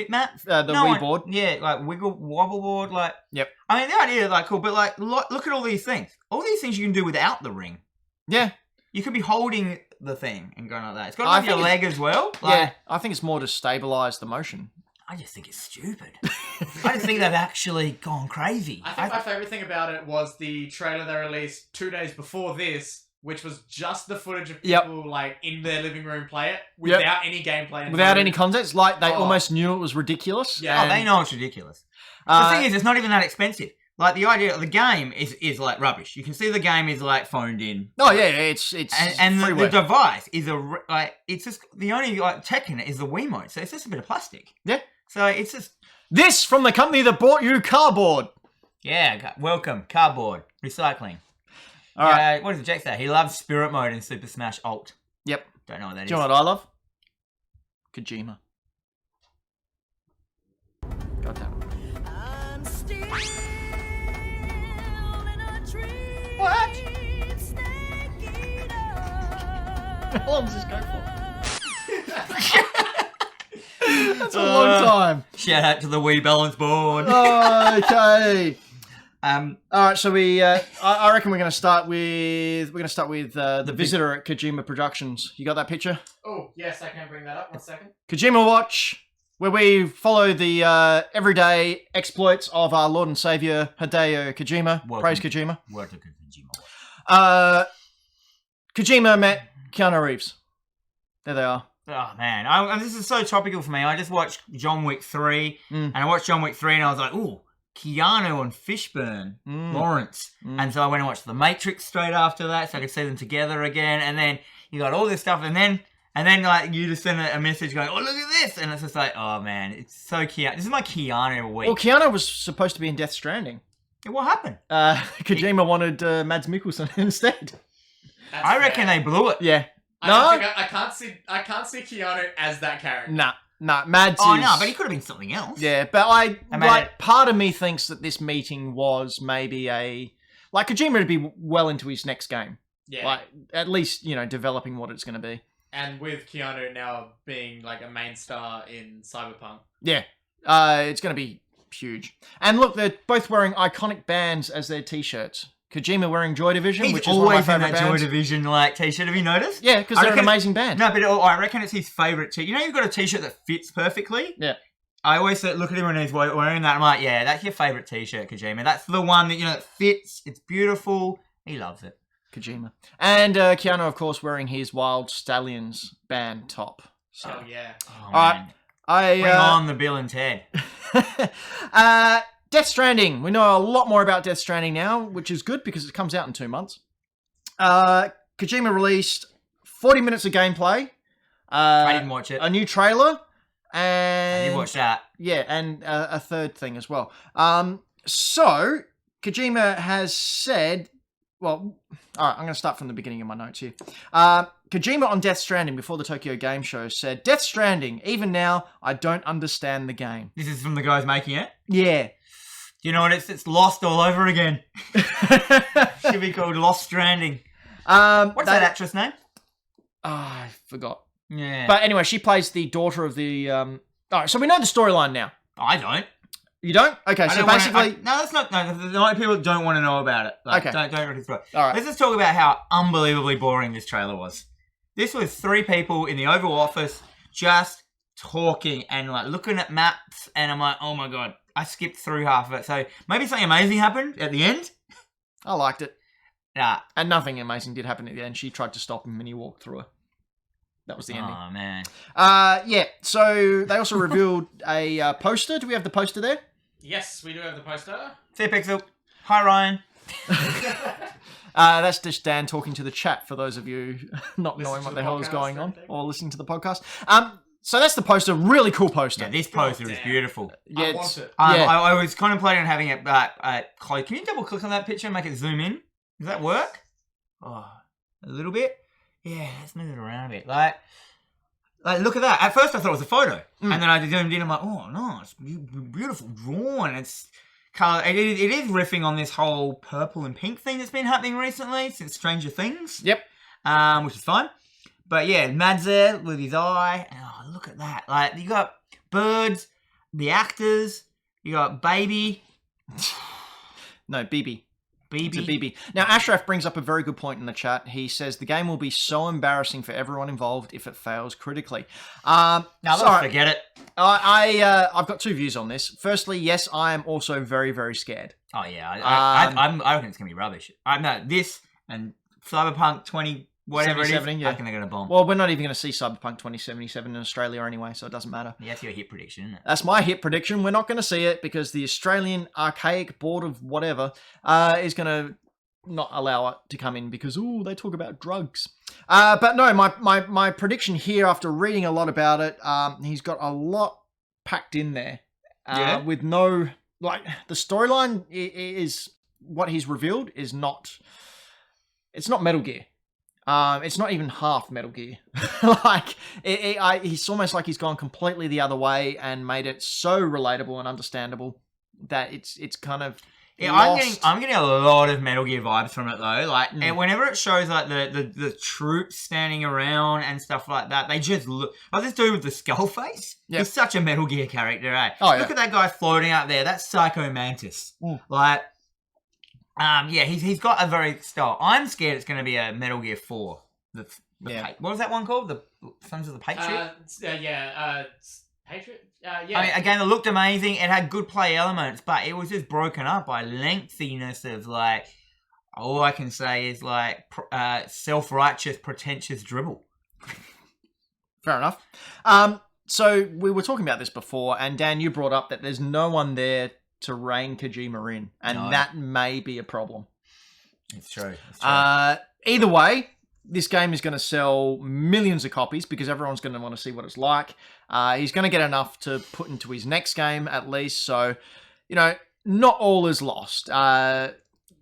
Speaker 2: mat?
Speaker 1: The Wii board.
Speaker 2: Yeah, like wobble board. Like.
Speaker 1: Yep.
Speaker 2: I mean, the idea is cool, but look at all these things. All these things you can do without the ring.
Speaker 1: Yeah.
Speaker 2: You could be holding the thing and going like that. It's got
Speaker 1: I
Speaker 2: like your
Speaker 1: think
Speaker 2: leg as well.
Speaker 1: Yeah, I think it's more to stabilize the motion.
Speaker 2: I just think it's stupid. I just think they've actually gone crazy.
Speaker 4: I think my favourite thing about it was the trailer they released 2 days before this, which was just the footage of people in their living room play it without any gameplay.
Speaker 1: Without any context. Like, they almost knew it was ridiculous.
Speaker 4: Yeah.
Speaker 2: Oh, they know it's ridiculous. The thing is, it's not even that expensive. Like, the idea of the game is like rubbish. You can see the game is like phoned in.
Speaker 1: Oh yeah, it's
Speaker 2: and the
Speaker 1: freeware.
Speaker 2: device is it's just the only tech in it is the Wiimote, so it's just a bit of plastic.
Speaker 1: Yeah.
Speaker 2: So it's just
Speaker 1: This from the company that bought you cardboard.
Speaker 2: welcome cardboard recycling.
Speaker 1: All right.
Speaker 2: What does Jack say? He loves Spirit Mode in Super Smash Ult.
Speaker 1: Yep.
Speaker 2: Don't know what that is.
Speaker 1: Do you know what I love? Kojima. Got that one.
Speaker 5: I'm still in a tree.
Speaker 1: What?
Speaker 5: Snake eater.
Speaker 1: How long does this go for? That's a long time.
Speaker 2: Shout out to the Wii Balance Board.
Speaker 1: Okay. All right, so I reckon we're going to start with the visitor at Kojima Productions. You got that picture?
Speaker 4: Oh, yes, I can bring that up. 1 second.
Speaker 1: Kojima Watch, where we follow the everyday exploits of our Lord and Savior Hideo Kojima.
Speaker 2: Welcome.
Speaker 1: Praise Kojima.
Speaker 2: Word to Kojima.
Speaker 1: Kojima met Keanu Reeves. There they are.
Speaker 2: Oh man, this is so topical for me. I just watched John Wick 3, and I watched John Wick 3, and I was like, ooh, Keanu and Fishburne, Lawrence. And so I went and watched The Matrix straight after that, so I could see them together again. And then you got all this stuff, and then like you just send a message going, oh, look at this, and it's just like, oh man, it's so Keanu. This is my Keanu week.
Speaker 1: Well, Keanu was supposed to be in Death Stranding.
Speaker 2: What happened?
Speaker 1: Kojima wanted Mads Mikkelsen instead.
Speaker 2: I reckon they blew it.
Speaker 1: Yeah.
Speaker 4: I can't see Keanu as that character.
Speaker 1: Nah, Mads
Speaker 2: Oh
Speaker 1: is...
Speaker 2: no, but he could have been something else.
Speaker 1: Yeah, but part of me thinks that this meeting was maybe Kojima would be well into his next game.
Speaker 4: Yeah.
Speaker 1: Like, at least, developing what it's going to be.
Speaker 4: And with Keanu now being like a main star in Cyberpunk.
Speaker 1: Yeah. It's going to be huge. And look, they're both wearing iconic bands as their t-shirts. Kojima wearing Joy Division,
Speaker 2: He's
Speaker 1: which is one of my
Speaker 2: always in
Speaker 1: favorite
Speaker 2: that Joy
Speaker 1: bands.
Speaker 2: Division t-shirt. Have you noticed?
Speaker 1: Yeah, because they're an amazing band.
Speaker 2: No, but I reckon it's his favourite t-shirt. You know, you've got a t-shirt that fits perfectly.
Speaker 1: Yeah.
Speaker 2: I always look at him when he's wearing that. I'm like, yeah, that's your favourite t-shirt, Kojima. That's the one that that fits. It's beautiful. He loves it.
Speaker 1: Kojima. And Keanu, of course, wearing his Wild Stallions band top. So.
Speaker 4: Oh, yeah.
Speaker 2: Oh,
Speaker 1: All right.
Speaker 2: man. Bring on the Bill and Ted.
Speaker 1: Death Stranding. We know a lot more about Death Stranding now, which is good because it comes out in 2 months. Kojima released 40 minutes of gameplay.
Speaker 2: I didn't watch it.
Speaker 1: A new trailer. And
Speaker 2: I did watch that.
Speaker 1: Yeah, and a third thing as well. So, Kojima has said... Well, all right, I'm going to start from the beginning of my notes here. Kojima on Death Stranding before the Tokyo Game Show said, Death Stranding, even now, I don't understand the game.
Speaker 2: This is from the guys making it?
Speaker 1: Yeah.
Speaker 2: Do you know what it's Lost all over again. Should be called Lost Stranding. What's that actress name?
Speaker 1: I forgot.
Speaker 2: Yeah.
Speaker 1: But anyway, she plays the daughter of the... All right, so we know the storyline now.
Speaker 2: I don't.
Speaker 1: You don't? Okay, so basically...
Speaker 2: No, that's not... No, the only people that don't want to know about it. Like,
Speaker 1: Okay.
Speaker 2: Don't read the story.
Speaker 1: All right.
Speaker 2: Let's just talk about how unbelievably boring this trailer was. This was 3 people in the Oval Office just talking and like looking at maps, and I'm like, oh my god, I skipped through half of it. So maybe something amazing happened at the end.
Speaker 1: I liked it.
Speaker 2: Nah.
Speaker 1: And nothing amazing did happen at the end. She tried to stop him and he walked through her. That was the ending.
Speaker 2: Oh man.
Speaker 1: Yeah, so they also revealed a poster. Do we have the poster there?
Speaker 4: Yes, we do have the poster.
Speaker 2: See Pixel. Hi Ryan.
Speaker 1: That's just Dan talking to the chat for those of you not
Speaker 4: Listen
Speaker 1: knowing
Speaker 4: to
Speaker 1: what
Speaker 4: the
Speaker 1: the hell is
Speaker 4: podcast,
Speaker 1: going on
Speaker 4: anything?
Speaker 1: or listening to the podcast. So that's the poster. Really cool poster.
Speaker 2: Yeah, this poster is
Speaker 4: damn.
Speaker 2: beautiful.
Speaker 1: Yeah,
Speaker 4: I
Speaker 1: it's-
Speaker 4: want it.
Speaker 1: Yeah.
Speaker 2: I was contemplating on having it close. Can you double click on that picture and make it zoom in? Does that work? Oh, a little bit? Yeah, let's move it around a bit. Like look at that. At first I thought it was a photo. And then I zoomed in and I'm like, oh no, it's beautiful drawn. It's color. It is riffing on this whole purple and pink thing that's been happening recently since Stranger Things.
Speaker 1: Yep.
Speaker 2: Which is fine. But yeah, Mads there with his eye. Oh, look at that. Like, you got birds, the actors, you got Baby.
Speaker 1: No, BB. It's a
Speaker 2: BB.
Speaker 1: BB. Now, Ashraf brings up a very good point in the chat. He says the game will be so embarrassing for everyone involved if it fails critically.
Speaker 2: Now, let's
Speaker 1: sorry.
Speaker 2: forget it.
Speaker 1: I've got 2 views on this. Firstly, yes, I am also very, very scared.
Speaker 2: Oh, yeah. I reckon it's going to be rubbish. No, this and Cyberpunk 20, whatever it is,
Speaker 1: 2070, yeah.
Speaker 2: I reckon they're going to bomb.
Speaker 1: Well, we're not even going to see Cyberpunk 2077 in Australia anyway, so it doesn't matter.
Speaker 2: Yeah, that's your hit prediction, isn't it?
Speaker 1: That's my hit prediction. We're not going to see it because the Australian Archaic Board of whatever is going to not allow it to come in because, they talk about drugs. But no, my prediction here after reading a lot about it, he's got a lot packed in there.
Speaker 2: Yeah.
Speaker 1: With no, like, the storyline is, what he's revealed is not, it's not Metal Gear. It's not even half Metal Gear. Like, he's almost like he's gone completely the other way and made it so relatable and understandable that it's kind of
Speaker 2: Yeah,
Speaker 1: lost.
Speaker 2: I'm getting a lot of Metal Gear vibes from it though. Like, and whenever it shows like the troops standing around and stuff like that, they just look. Like this dude with the skull face.
Speaker 1: Yep.
Speaker 2: He's such a Metal Gear character, eh?
Speaker 1: Oh, yeah.
Speaker 2: Look at that guy floating out there. That's Psycho Mantis. Like, yeah, he's got a very style. I'm scared it's going to be a Metal Gear 4. What was that one called? The Sons of the Patriot.
Speaker 4: Patriot.
Speaker 2: I mean, again, it looked amazing. It had good play elements, but it was just broken up by lengthiness of like. All I can say is like self-righteous, pretentious dribble.
Speaker 1: Fair enough. So we were talking about this before, and Dan, you brought up that there's no one there to rein Kojima in, and
Speaker 2: No.
Speaker 1: that may be a problem.
Speaker 2: It's true.
Speaker 1: Either way, this game is going to sell millions of copies because everyone's going to want to see what it's like. He's going to get enough to put into his next game at least. So, not all is lost.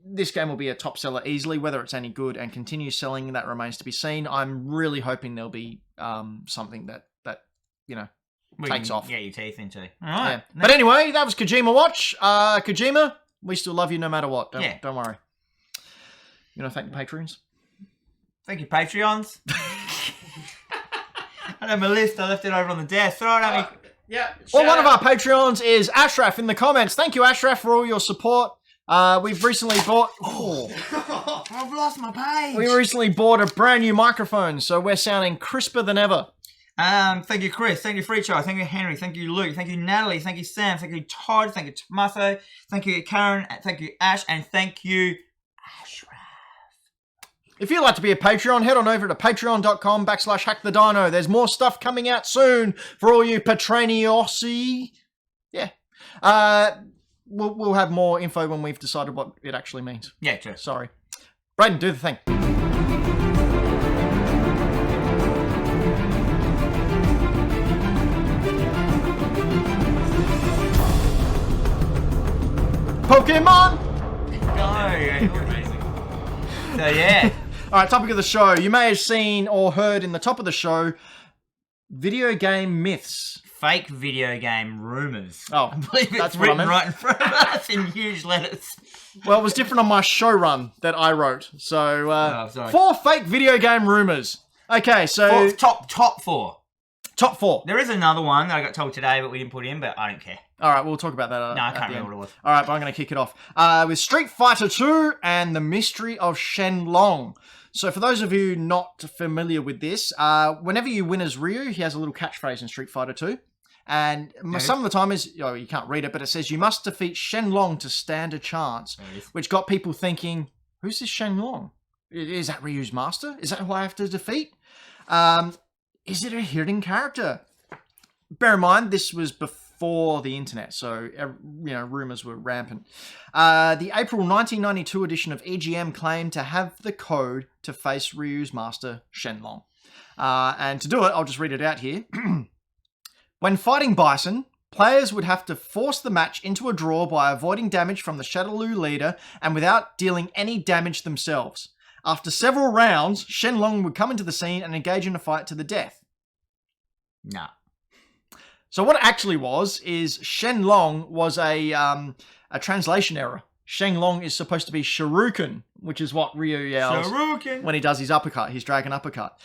Speaker 1: This game will be a top seller easily. Whether it's any good and continue selling, that remains to be seen. I'm really hoping there'll be something that takes off.
Speaker 2: Get your teeth into. All
Speaker 1: Yeah.
Speaker 2: right.
Speaker 1: But anyway, that was Kojima Watch. Kojima, we still love you no matter what. Don't worry. You want to thank the patrons?
Speaker 2: Thank you, Patreons. I have my list. I left it over on the desk. Throw it at me.
Speaker 4: Yeah.
Speaker 1: Well, one of our Patreons is Ashraf in the comments. Thank you, Ashraf, for all your support. We've recently bought...
Speaker 2: I've lost my page.
Speaker 1: We recently bought a brand new microphone, so we're sounding crisper than ever.
Speaker 2: Thank you, Chris. Thank you, Freechild. Thank you, Henry. Thank you, Luke. Thank you, Natalie. Thank you, Sam. Thank you, Todd. Thank you, Tommaso. Thank you, Karen. Thank you, Ash. And thank you, Ashraf.
Speaker 1: If you'd like to be a Patreon, head on over to patreon.com/hackthedino. There's more stuff coming out soon for all you Patroniosi. Yeah. We'll have more info when we've decided what it actually means.
Speaker 2: Yeah, true.
Speaker 1: Sorry. Braden, do the thing. Pokemon!
Speaker 2: So, yeah.
Speaker 1: All right, topic of the show. You may have seen or heard in the top of the show, video game myths.
Speaker 2: Fake video game rumours.
Speaker 1: Oh,
Speaker 2: I believe it's
Speaker 1: that's what I
Speaker 2: written
Speaker 1: meant.
Speaker 2: right in front of us in huge letters.
Speaker 1: Well, it was different on my show run that I wrote. So,
Speaker 2: sorry.
Speaker 1: 4 fake video game rumors. Okay, so
Speaker 2: Top 4.
Speaker 1: top 4.
Speaker 2: There is another one that I got told today, but we didn't put in, but I don't care.
Speaker 1: All right, we'll talk about that.
Speaker 2: No, I
Speaker 1: at
Speaker 2: can't
Speaker 1: the
Speaker 2: remember
Speaker 1: end.
Speaker 2: what it was.
Speaker 1: All right, but I'm going to kick it off with Street Fighter 2 and the Mystery of Shenlong. So for those of you not familiar with this, whenever you win as Ryu, he has a little catchphrase in Street Fighter 2. And some of the time you can't read it, but it says you must defeat Shenlong to stand a chance, which got people thinking, who's this Shenlong? Is that Ryu's master? Is that who I have to defeat? Is it a hidden character? Bear in mind, this was before the internet, so rumors were rampant. The April 1992 edition of EGM claimed to have the code to face Ryu's master, Shenlong. And to do it, I'll just read it out here. When fighting Bison, players would have to force the match into a draw by avoiding damage from the Shadaloo leader and without dealing any damage themselves. After several rounds, Shenlong would come into the scene and engage in a fight to the death.
Speaker 2: Nah.
Speaker 1: So what it actually was is Shenlong was a translation error. Shenlong is supposed to be Shuriken, which is what Ryu yells when he does his uppercut, his dragon uppercut.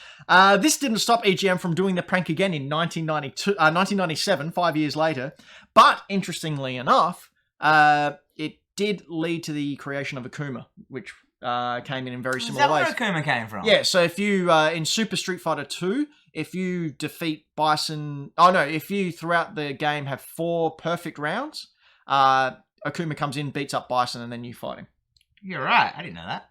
Speaker 1: This didn't stop EGM from doing the prank again in 1997, 5 years later. But interestingly enough, it did lead to the creation of Akuma, which came in very similar ways.
Speaker 2: Is that where Akuma came from?
Speaker 1: Yeah, so if you, in Super Street Fighter 2, if you defeat Bison... Oh no, if you throughout the game have 4 perfect rounds... Akuma comes in, beats up Bison, and then you fight him.
Speaker 2: You're right. I didn't know that.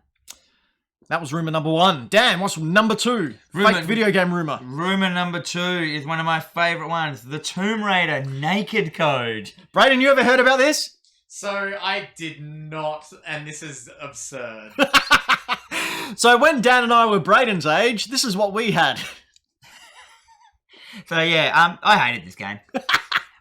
Speaker 1: That was rumor number 1. Dan, what's number 2? Fake video game rumor.
Speaker 2: Rumor number 2 is one of my favourite ones. The Tomb Raider Naked Code.
Speaker 1: Brayden, you ever heard about this?
Speaker 4: So I did not, and this is absurd.
Speaker 1: So when Dan and I were Brayden's age, this is what we had.
Speaker 2: So yeah, I hated this game.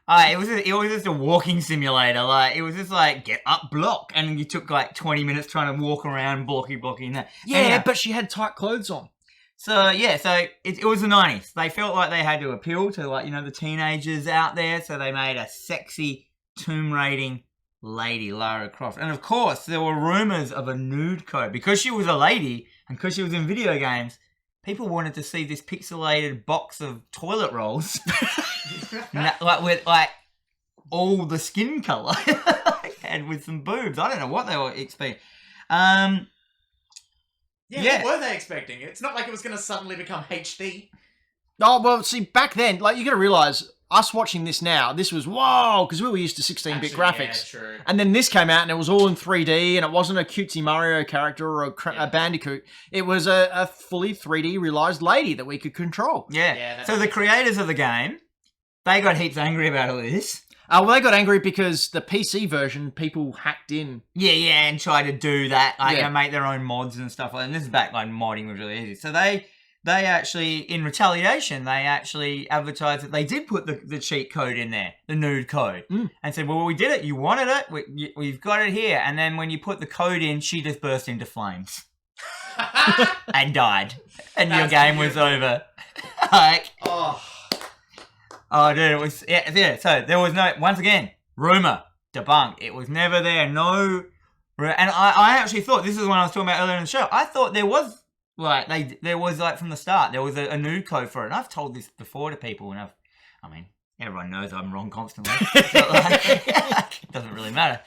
Speaker 2: It was just a walking simulator. Like, it was just like, get up, block. And you took like 20 minutes trying to walk around, blocking that.
Speaker 1: Yeah, anyway, but she had tight clothes on.
Speaker 2: So, yeah, it was the 90s. They felt like they had to appeal to, like, the teenagers out there. So they made a sexy tomb raiding lady, Lara Croft. And of course, there were rumors of a nude code. Because she was a lady and because she was in video games, people wanted to see this pixelated box of toilet rolls. with all the skin colour and with some boobs. I don't know what they were expecting.
Speaker 4: What were they expecting? It's not like it was going to suddenly become HD.
Speaker 1: Oh, well, see, back then, like, you got to realise, us watching this now, this was, whoa, because we were used to 16-bit graphics.
Speaker 4: Yeah, true.
Speaker 1: And then this came out and it was all in 3D and it wasn't a cutesy Mario character or a Bandicoot. It was a fully 3D realised lady that we could control.
Speaker 2: Yeah. So the creators of the game, they got heaps angry about all this.
Speaker 1: Well, they got angry because the PC version, people hacked in.
Speaker 2: Yeah, and tried to do that, make their own mods and stuff like that. And this is back when modding was really easy. So they actually, in retaliation, they actually advertised that they did put the cheat code in there, the nude code, and said, well, we did it, you wanted it, we've got it here. And then when you put the code in, she just burst into flames. And died. And your game was over. Oh, dude, it was... Yeah, so there was no... Once again, rumour, debunked. It was never there, And I actually thought, this is when I was talking about earlier in the show, I thought there was... there was from the start, there was a nude code for it. And I've told this before to people, and everyone knows I'm wrong constantly. It doesn't really matter.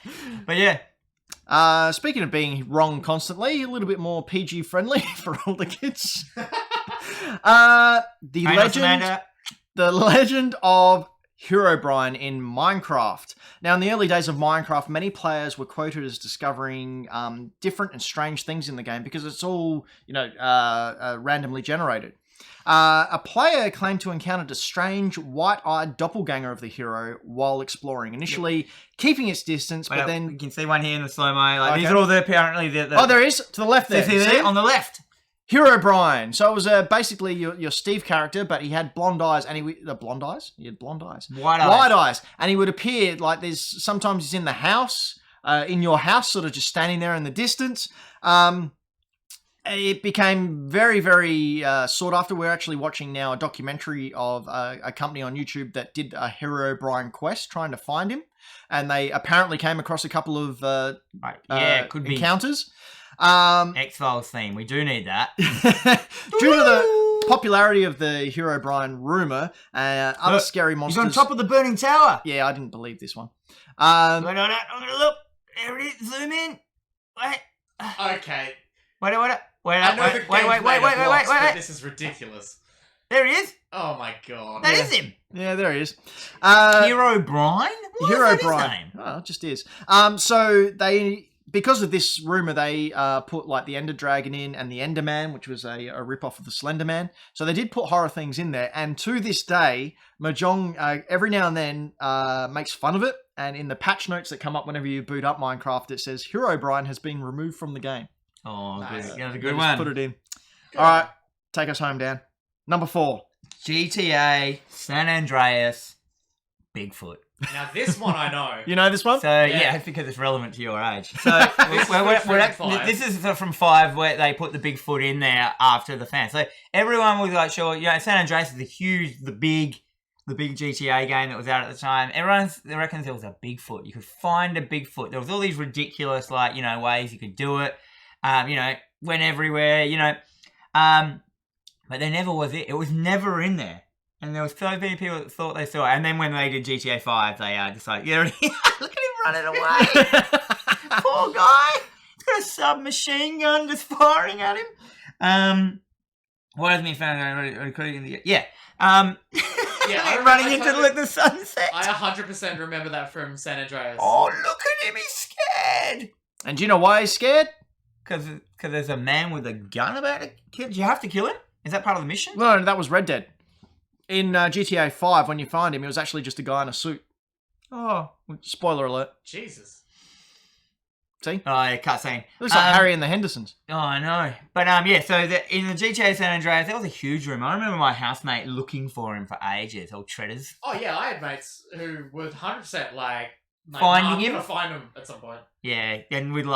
Speaker 2: But yeah.
Speaker 1: Speaking of being wrong constantly, a little bit more PG friendly for all the kids. The legend of Herobrine in Minecraft. Now, in the early days of Minecraft, many players were quoted as discovering different and strange things in the game because it's all, randomly generated. A player claimed to encounter a strange white-eyed doppelganger of the hero while exploring, initially keeping its distance, but then...
Speaker 2: You can see one here in the slow-mo. These are all apparently...
Speaker 1: Oh, there is? To the left there.
Speaker 2: See? On the left.
Speaker 1: Herobrine. So it was basically your Steve character, but he had blonde eyes, and blonde eyes? He had blonde eyes.
Speaker 2: White
Speaker 1: eyes. And he would appear, sometimes he's in the house, in your house, sort of just standing there in the distance. It became very, very sought after. We're actually watching now a documentary of a company on YouTube that did a Herobrine quest trying to find him. And they apparently came across a couple of encounters.
Speaker 2: X-Files theme. We do need that.
Speaker 1: Due to the popularity of the Herobrine rumour, other scary monsters...
Speaker 2: He's on top of the burning tower.
Speaker 1: Yeah, I didn't believe this one.
Speaker 2: I'm going to look. There it is. Zoom in. Wait.
Speaker 4: Okay.
Speaker 2: Wait.
Speaker 4: I know the game's made of blocks, but this is ridiculous.
Speaker 2: There he is.
Speaker 4: Oh my god.
Speaker 2: That is him.
Speaker 1: Yeah, there he is.
Speaker 2: Hero Brian? What
Speaker 1: Hero
Speaker 2: is that
Speaker 1: Brian.
Speaker 2: his name?
Speaker 1: Oh, it just is. So they, because of this rumor, they put like the Ender Dragon in and the Enderman, which was a rip-off of the Slender Man. So they did put horror things in there. And to this day, Mahjong every now and then makes fun of it. And in the patch notes that come up whenever you boot up Minecraft, it says Hero Brian has been removed from the game.
Speaker 2: Oh,
Speaker 4: Nice.
Speaker 2: good. That's a
Speaker 1: They
Speaker 2: good
Speaker 1: just
Speaker 2: one.
Speaker 1: put it in. All right, take us home, Dan. Number 4.
Speaker 2: GTA, San Andreas, Bigfoot.
Speaker 4: Now this one I know.
Speaker 1: You know this one?
Speaker 2: So yeah, it's because it's relevant to your age. So
Speaker 4: This
Speaker 2: this is from 5 where they put the Bigfoot in there after the fans. So everyone was like, sure, San Andreas is the big GTA game that was out at the time. Everyone reckons there was a Bigfoot. You could find a Bigfoot. There was all these ridiculous ways you could do it. Went everywhere. But there never was it. It was never in there. And there was so many people that thought they saw it. And then when they did GTA 5, they decided, look at him running away. Poor guy. He's got a submachine gun just firing at him. What has me found? Yeah. Running into the sunset.
Speaker 4: I 100% remember that from San Andreas.
Speaker 2: Oh, look at him. He's scared.
Speaker 1: And do you know why he's scared?
Speaker 2: Because there's a man with a gun about to kill. Do you have to kill him? Is that part of the mission?
Speaker 1: No, that was Red Dead. In GTA 5, when you find him, he was actually just a guy in a suit. Oh, spoiler alert.
Speaker 4: Jesus.
Speaker 1: See?
Speaker 2: Oh, yeah, cutscene.
Speaker 1: Looks like Harry and the Hendersons.
Speaker 2: Oh, I know. But so in the GTA San Andreas, there was a huge room. I remember my housemate looking for him for ages, all treaders.
Speaker 4: Oh yeah, I had mates who were 100%
Speaker 2: Finding
Speaker 4: I'm
Speaker 2: him?
Speaker 4: gonna find him at some point.
Speaker 2: Yeah, and with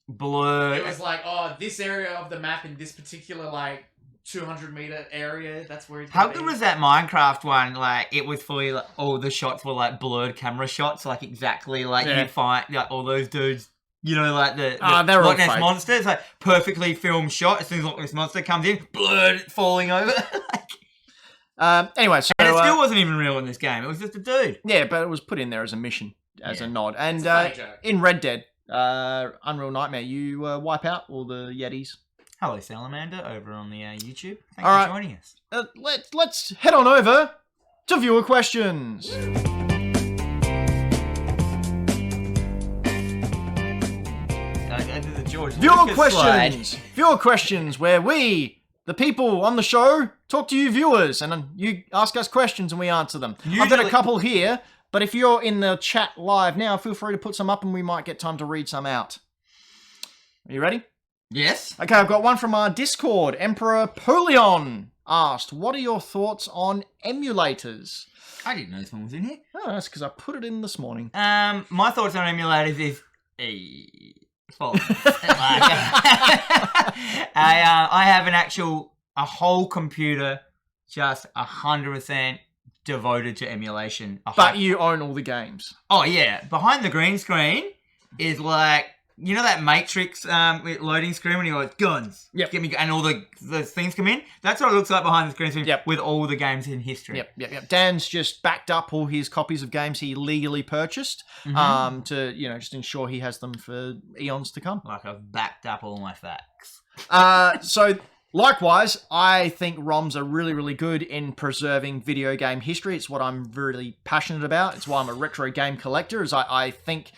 Speaker 2: blur.
Speaker 4: It was like, this area of the map in this particular 200-meter area. That's where he's.
Speaker 2: How good was that Minecraft one? It was fully all the shots were blurred camera shots, exactly you find all those dudes. The
Speaker 1: they're all
Speaker 2: Loch Ness
Speaker 1: fake.
Speaker 2: monsters, perfectly filmed shot. As soon as Loch Ness monster comes in, blurred, falling over.
Speaker 1: Anyway, so
Speaker 2: And it still wasn't even real in this game. It was just a dude.
Speaker 1: yeah, but it was put in there as a mission, as a nod. And
Speaker 4: It's a funny joke.
Speaker 1: in Red Dead, Unreal Nightmare, you wipe out all the Yetis.
Speaker 2: Hello, Salamander, over on the YouTube. Thanks
Speaker 1: All right.
Speaker 2: for joining us.
Speaker 1: Let's head on over to viewer questions. Viewer questions, where we, the people on the show, talk to you viewers, and you ask us questions and we answer them. I've got a couple here, but if you're in the chat live now, feel free to put some up and we might get time to read some out. Are you ready?
Speaker 2: Yes.
Speaker 1: Okay, I've got one from our Discord. Emperor Polion asked, what are your thoughts on emulators?
Speaker 2: I didn't know this one was in here.
Speaker 1: Oh, that's because I put it in this morning.
Speaker 2: My thoughts on emulators is false. I have a whole computer just 100% devoted to emulation.
Speaker 1: But you own all the games.
Speaker 2: Oh yeah, behind the green screen is that Matrix loading screen when you go, guns,
Speaker 1: Yep.
Speaker 2: get me, and all the things come in? That's what it looks like behind the screen
Speaker 1: Yep.
Speaker 2: with all the games in history.
Speaker 1: Yep. Dan's just backed up all his copies of games he legally purchased to, just ensure he has them for eons to come.
Speaker 2: I've backed up all my facts.
Speaker 1: So, likewise, I think ROMs are really, really good in preserving video game history. It's what I'm really passionate about. It's why I'm a retro game collector, is I think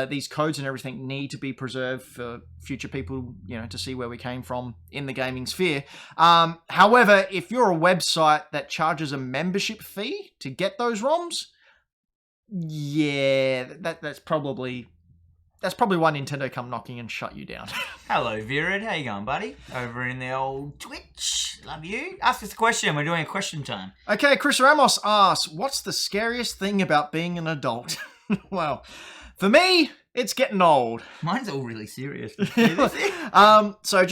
Speaker 1: these codes and everything need to be preserved for future people, to see where we came from in the gaming sphere. However, if you're a website that charges a membership fee to get those ROMs, yeah, that's probably why Nintendo come knocking and shut you down.
Speaker 2: Hello, Virid. How you going, buddy? Over in the old Twitch. Love you. Ask us a question. We're doing a question time.
Speaker 1: Okay, Chris Ramos asks, what's the scariest thing about being an adult? Well, for me, it's getting old.
Speaker 2: Mine's all really serious.
Speaker 1: So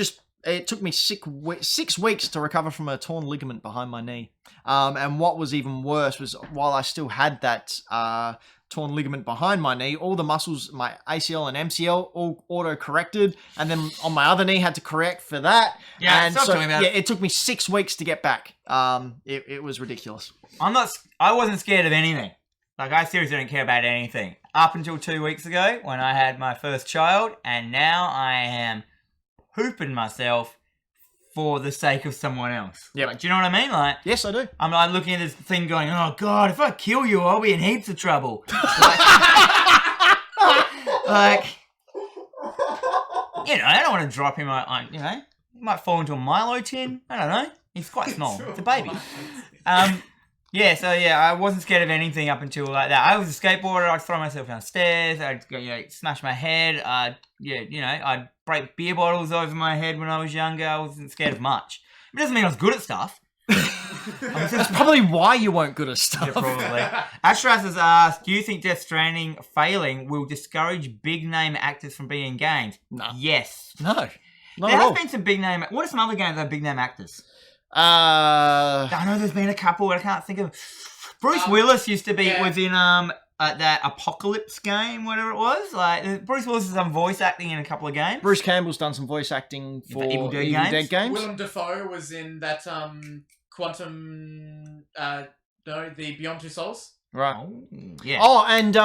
Speaker 1: it took me 6 weeks to recover from a torn ligament behind my knee. And what was even worse was while I still had that torn ligament behind my knee, all the muscles, my ACL and MCL, all auto-corrected. And then on my other knee, had to correct for that.
Speaker 2: Yeah,
Speaker 1: and
Speaker 2: stop talking about it.
Speaker 1: it took me 6 weeks to get back. It was ridiculous.
Speaker 2: I wasn't scared of anything. I seriously don't care about anything. Up until 2 weeks ago when I had my first child, and now I am hooping myself for the sake of someone else.
Speaker 1: Yep.
Speaker 2: Like, do you know what I mean? Like,
Speaker 1: Yes, I do.
Speaker 2: I'm like looking at this thing going, oh God, if I kill you, I'll be in heaps of trouble. like, you know, I don't want to drop him, you know, he might fall into a Milo tin. I don't know. He's quite small. It's a baby. Yeah, so yeah, I wasn't scared of anything up until like that. I was a skateboarder. I'd throw myself downstairs. I'd smash my head. I'd break beer bottles over my head when I was younger. I wasn't scared of much. It doesn't mean I was good at stuff.
Speaker 1: That's probably why you weren't good at stuff.
Speaker 2: Yeah, probably. Astras has asked, do you think Death Stranding failing will discourage big name actors from being in games?
Speaker 1: No.
Speaker 2: Yes.
Speaker 1: No. Not
Speaker 2: There
Speaker 1: at all.
Speaker 2: has been some big name. What are some other games that have big name actors?
Speaker 1: Uh,
Speaker 2: I know there's been a couple, but I can't think of. Bruce Willis used to be was in that Apocalypse game, whatever it was. Like Bruce Willis has done voice acting in a couple of games.
Speaker 1: Bruce Campbell's done some voice acting for
Speaker 2: Evil Dead games.
Speaker 1: games.
Speaker 4: Willem Dafoe was in that Quantum. The Beyond Two Souls.
Speaker 1: Right.
Speaker 2: Oh, yeah.
Speaker 1: Oh, and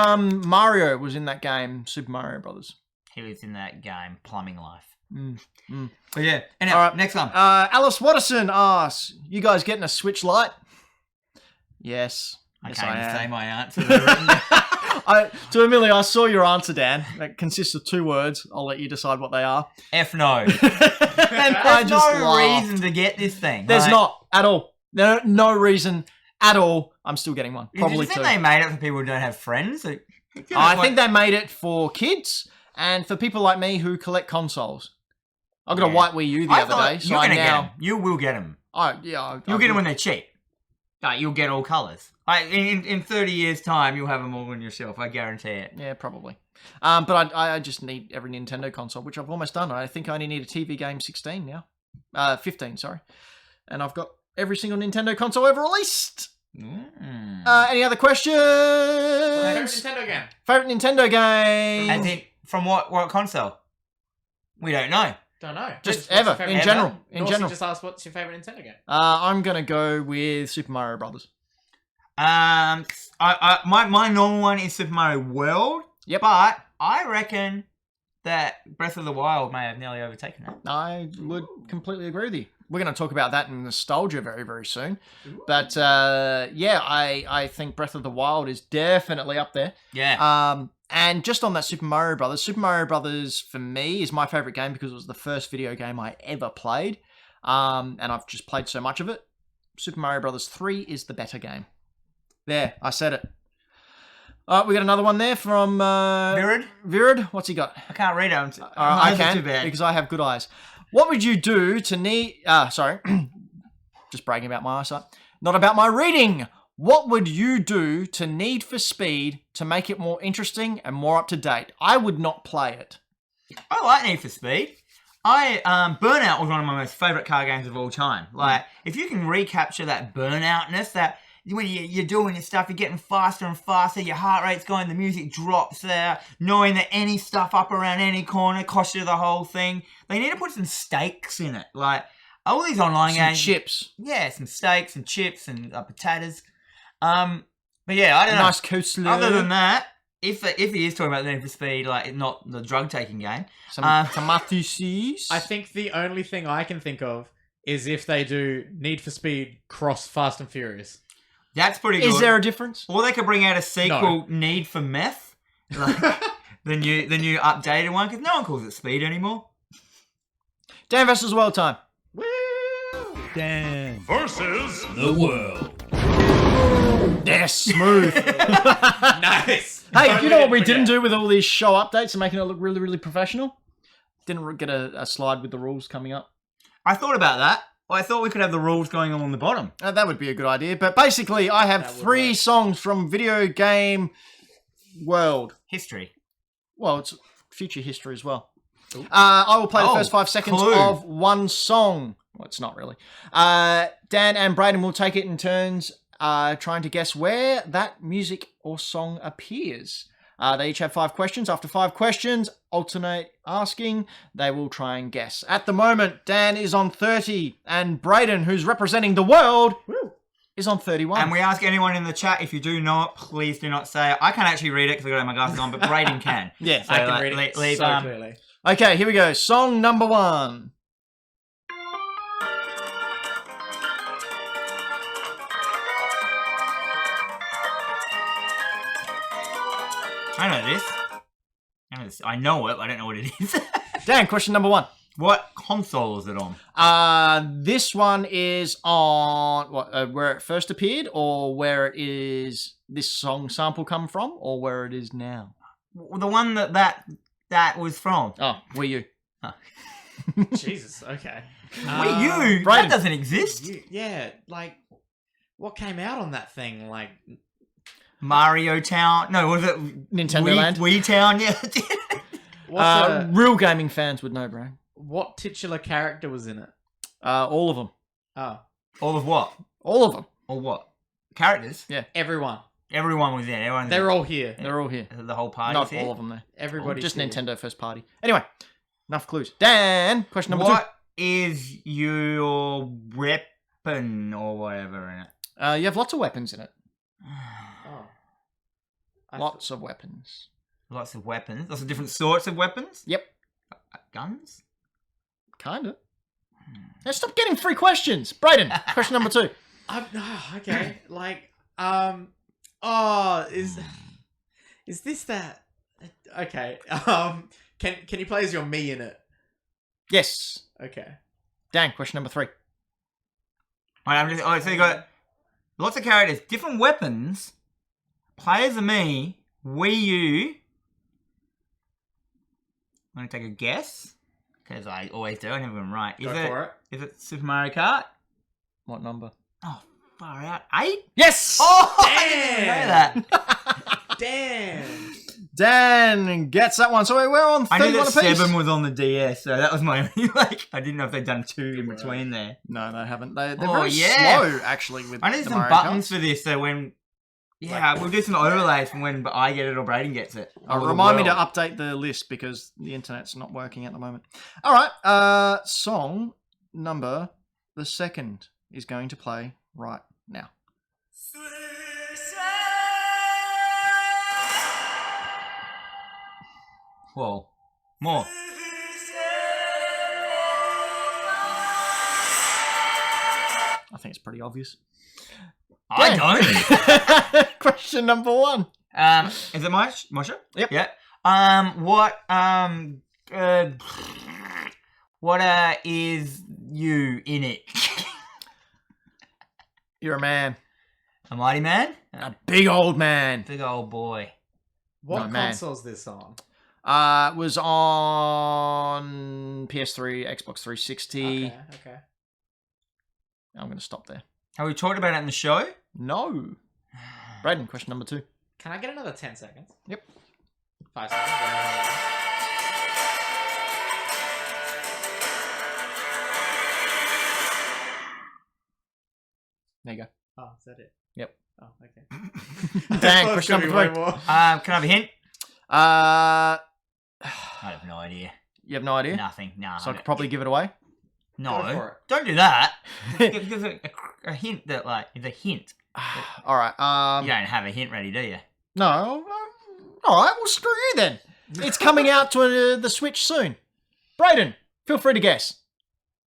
Speaker 1: Mario was in that game, Super Mario Brothers.
Speaker 2: He was in that game, Plumbing Life.
Speaker 1: Mm.
Speaker 2: But yeah. Anyway,
Speaker 1: All right.
Speaker 2: next one.
Speaker 1: Alice Watterson asks, you guys getting a Switch Lite? Yes.
Speaker 2: I
Speaker 1: Yes,
Speaker 2: can't
Speaker 1: I
Speaker 2: even
Speaker 1: am.
Speaker 2: say my answer.
Speaker 1: To Amelie, I saw your answer, Dan. That consists of 2 words. I'll let you decide what they are.
Speaker 2: F no.
Speaker 1: And I
Speaker 2: There's
Speaker 1: just
Speaker 2: no
Speaker 1: laughed.
Speaker 2: reason to get this thing.
Speaker 1: There's
Speaker 2: Like,
Speaker 1: not at all. No reason at all. I'm still getting one. Probably
Speaker 2: you think
Speaker 1: 2.
Speaker 2: they made it for people who don't have friends?
Speaker 1: I think they made it for kids and for people like me who collect consoles. I got a
Speaker 2: Yeah.
Speaker 1: white Wii U the other day, so
Speaker 2: you're
Speaker 1: I
Speaker 2: gonna get
Speaker 1: now.
Speaker 2: them. You will get them.
Speaker 1: You'll
Speaker 2: You'll get them when they're cheap. Like, you'll get all colours. Like, in 30 years' time, you'll have them all on your shelf. I guarantee it.
Speaker 1: Yeah, probably. But I just need every Nintendo console, which I've almost done. I think I only need a TV game 16 now. 15, sorry. And I've got every single Nintendo console ever released. Any other questions?
Speaker 4: Favorite Nintendo game?
Speaker 1: Favorite Nintendo game?
Speaker 2: As in, from what console? We don't know.
Speaker 4: Don't know.
Speaker 1: Just
Speaker 4: What's your
Speaker 1: ever,
Speaker 4: favourite
Speaker 1: in
Speaker 4: ever?
Speaker 1: general. In
Speaker 4: Norsey
Speaker 1: general.
Speaker 4: just asked, what's your favourite Nintendo game?
Speaker 1: I'm going to go with Super Mario Brothers.
Speaker 2: My normal one is Super Mario World.
Speaker 1: Yep.
Speaker 2: But I reckon that Breath of the Wild may have nearly overtaken that.
Speaker 1: I would completely agree with you. We're going to talk about that in nostalgia very, very soon. But I think Breath of the Wild is definitely up there.
Speaker 2: Yeah.
Speaker 1: And just on that Super Mario Brothers for me is my favorite game because it was the first video game I ever played. And I've just played so much of it. Super Mario Brothers 3 is the better game. There, I said it. All right, we got another one there from
Speaker 2: Virid?
Speaker 1: Virid, what's he got?
Speaker 2: I can't read it.
Speaker 1: I can,
Speaker 2: too bad.
Speaker 1: because I have good eyes. What would you do to need... sorry. Just bragging about my eyesight. Not about my reading. What would you do to Need for Speed to make it more interesting and more up to date? I would not play it.
Speaker 2: I like Need for Speed. Burnout was one of my most favourite car games of all time. Like, if you can recapture that burnoutness, that when you're doing your stuff, you're getting faster and faster, your heart rate's going, the music drops there, knowing that any stuff up around any corner costs you the whole thing. They need to put some stakes in it. Like, all these online
Speaker 1: Some
Speaker 2: games.
Speaker 1: chips.
Speaker 2: Yeah, some steaks and chips and potatoes. But yeah, I don't know.
Speaker 1: Nice coastline.
Speaker 2: Other than that, if he is talking about the Need for Speed, like not the drug taking game,
Speaker 1: Some tomato sauce.
Speaker 4: I think the only thing I can think of is if they do Need for Speed cross Fast and Furious.
Speaker 2: that's pretty good.
Speaker 1: Is there a difference?
Speaker 2: Or they could bring out a sequel, Need for Meth, like the new updated one, because no one calls it Speed anymore.
Speaker 1: Dan vs. World time.
Speaker 4: Woo!
Speaker 3: Dan versus the world.
Speaker 1: Yes, smooth.
Speaker 4: Nice.
Speaker 1: Hey, you know what we didn't do with all these show updates and making it look really, really professional? Didn't get a slide with the rules coming up.
Speaker 2: I thought about that. Well, I thought we could have the rules going along the bottom.
Speaker 1: That would be a good idea. But basically, I have 3 songs from video game world.
Speaker 2: History.
Speaker 1: Well, it's future history as well. I will play the first 5 seconds
Speaker 2: Clue.
Speaker 1: of one song. Well, it's not really. Dan and Brayden will take it in turns trying to guess where that music or song appears. They each have 5 questions. After 5 questions, alternate asking. They will try and guess. At the moment, Dan is on 30, and Brayden, who's representing the world, is on 31.
Speaker 2: And we ask anyone in the chat, if you do know it, please do not say it. I can't actually read it because I don't have my glasses on, but Brayden can.
Speaker 1: Yeah,
Speaker 2: So,
Speaker 4: I can read it
Speaker 2: leave,
Speaker 4: so clearly.
Speaker 1: Okay, here we go. Song number 1.
Speaker 2: I know this. I know it. I don't know what it is.
Speaker 1: Dan, question number 1.
Speaker 2: What console is it on?
Speaker 1: This one is on where it first appeared, or where it is this song sample come from, or where it is now.
Speaker 2: The one that was from.
Speaker 1: Oh, Wii U.
Speaker 4: Jesus. Okay.
Speaker 2: Wii U?
Speaker 1: Brayden.
Speaker 2: That doesn't exist.
Speaker 4: Yeah. Like, what came out on that thing? Like,
Speaker 2: Mario Town. No, was it
Speaker 1: Nintendo Land?
Speaker 2: Wii Town, yeah.
Speaker 1: Real gaming fans would know, bro.
Speaker 4: what titular character was in it?
Speaker 1: All of them.
Speaker 4: Oh,
Speaker 2: All of what?
Speaker 1: All of them.
Speaker 2: Or what? Characters?
Speaker 1: Yeah.
Speaker 4: everyone.
Speaker 2: Everyone was there. Everyone.
Speaker 4: They're all here.
Speaker 1: They're all here.
Speaker 2: The whole party.
Speaker 1: Not
Speaker 2: here?
Speaker 1: all of them there.
Speaker 4: Everybody's
Speaker 1: Just
Speaker 4: here.
Speaker 1: Nintendo first party. Anyway, enough clues. Dan, question number 2.
Speaker 2: What is your weapon or whatever in it?
Speaker 1: You have lots of weapons in it.
Speaker 4: Oh.
Speaker 1: Lots of weapons.
Speaker 2: Lots of weapons. Lots of different sorts of weapons.
Speaker 1: Yep.
Speaker 2: Guns.
Speaker 1: Kind of. Now stop getting free questions. Brayden, question number 2.
Speaker 4: Okay. Like, is this that? Okay. Can you play as your me in it?
Speaker 1: Yes.
Speaker 4: Okay.
Speaker 1: Dan, question number 3.
Speaker 2: So you got lots of characters, different weapons. Players are me. Wii U. I'm gonna take a guess because I always do. I never get them right.
Speaker 4: Go for it.
Speaker 2: Is it Super Mario Kart?
Speaker 1: What number?
Speaker 2: Oh, far out. 8?
Speaker 1: Yes!
Speaker 2: Oh,
Speaker 4: Damn!
Speaker 2: I didn't know that.
Speaker 4: Damn.
Speaker 1: Dan gets that one. So we're on 31
Speaker 2: I knew that
Speaker 1: apiece.
Speaker 2: 7 was on the DS, so that was my only, I didn't know if they'd done 2 in between there.
Speaker 1: No, they haven't. They're
Speaker 2: Oh,
Speaker 1: very
Speaker 2: yeah.
Speaker 1: slow, actually, with
Speaker 2: I need
Speaker 1: the
Speaker 2: some
Speaker 1: Mario
Speaker 2: buttons
Speaker 1: Karts.
Speaker 2: for this, so when... Yeah, we'll do some overlays from when I get it or Brayden gets it.
Speaker 1: Remind me to update the list because the internet's not working at the moment. All right, song number the 2nd is going to play right now.
Speaker 2: Whoa. More.
Speaker 1: I think it's pretty obvious.
Speaker 2: I don't.
Speaker 1: Question number 1.
Speaker 2: Is it my show?
Speaker 1: Yep.
Speaker 2: Yeah. What is you in it?
Speaker 1: You're a man.
Speaker 2: A mighty man?
Speaker 1: A big old man.
Speaker 2: Big old boy.
Speaker 4: What
Speaker 1: No, man.
Speaker 4: console's this on?
Speaker 1: Was on PS3, Xbox 360.
Speaker 4: Okay.
Speaker 1: I'm going to stop there.
Speaker 2: Have we talked about it in the show?
Speaker 1: No. Brayden, question number 2.
Speaker 4: Can I get another 10 seconds?
Speaker 1: Yep.
Speaker 4: 5 seconds. Whatever it is.
Speaker 1: There you go.
Speaker 4: Oh, is that it?
Speaker 1: Yep.
Speaker 4: Oh, okay.
Speaker 1: Dan,
Speaker 4: Well,
Speaker 1: question
Speaker 4: it's
Speaker 1: number
Speaker 4: gonna be
Speaker 1: 3.
Speaker 4: way more.
Speaker 2: Can I have a hint?
Speaker 1: I
Speaker 2: I have no idea.
Speaker 1: You have no idea?
Speaker 2: Nothing. No.
Speaker 1: So I could probably give it away?
Speaker 4: Go for
Speaker 2: No.
Speaker 4: it.
Speaker 2: Don't do that. Give us a hint that, it's a hint.
Speaker 1: All right.
Speaker 2: You don't have a hint ready, do you?
Speaker 1: No. All right. Well, screw you then. It's coming out to the Switch soon. Brayden, feel free to guess.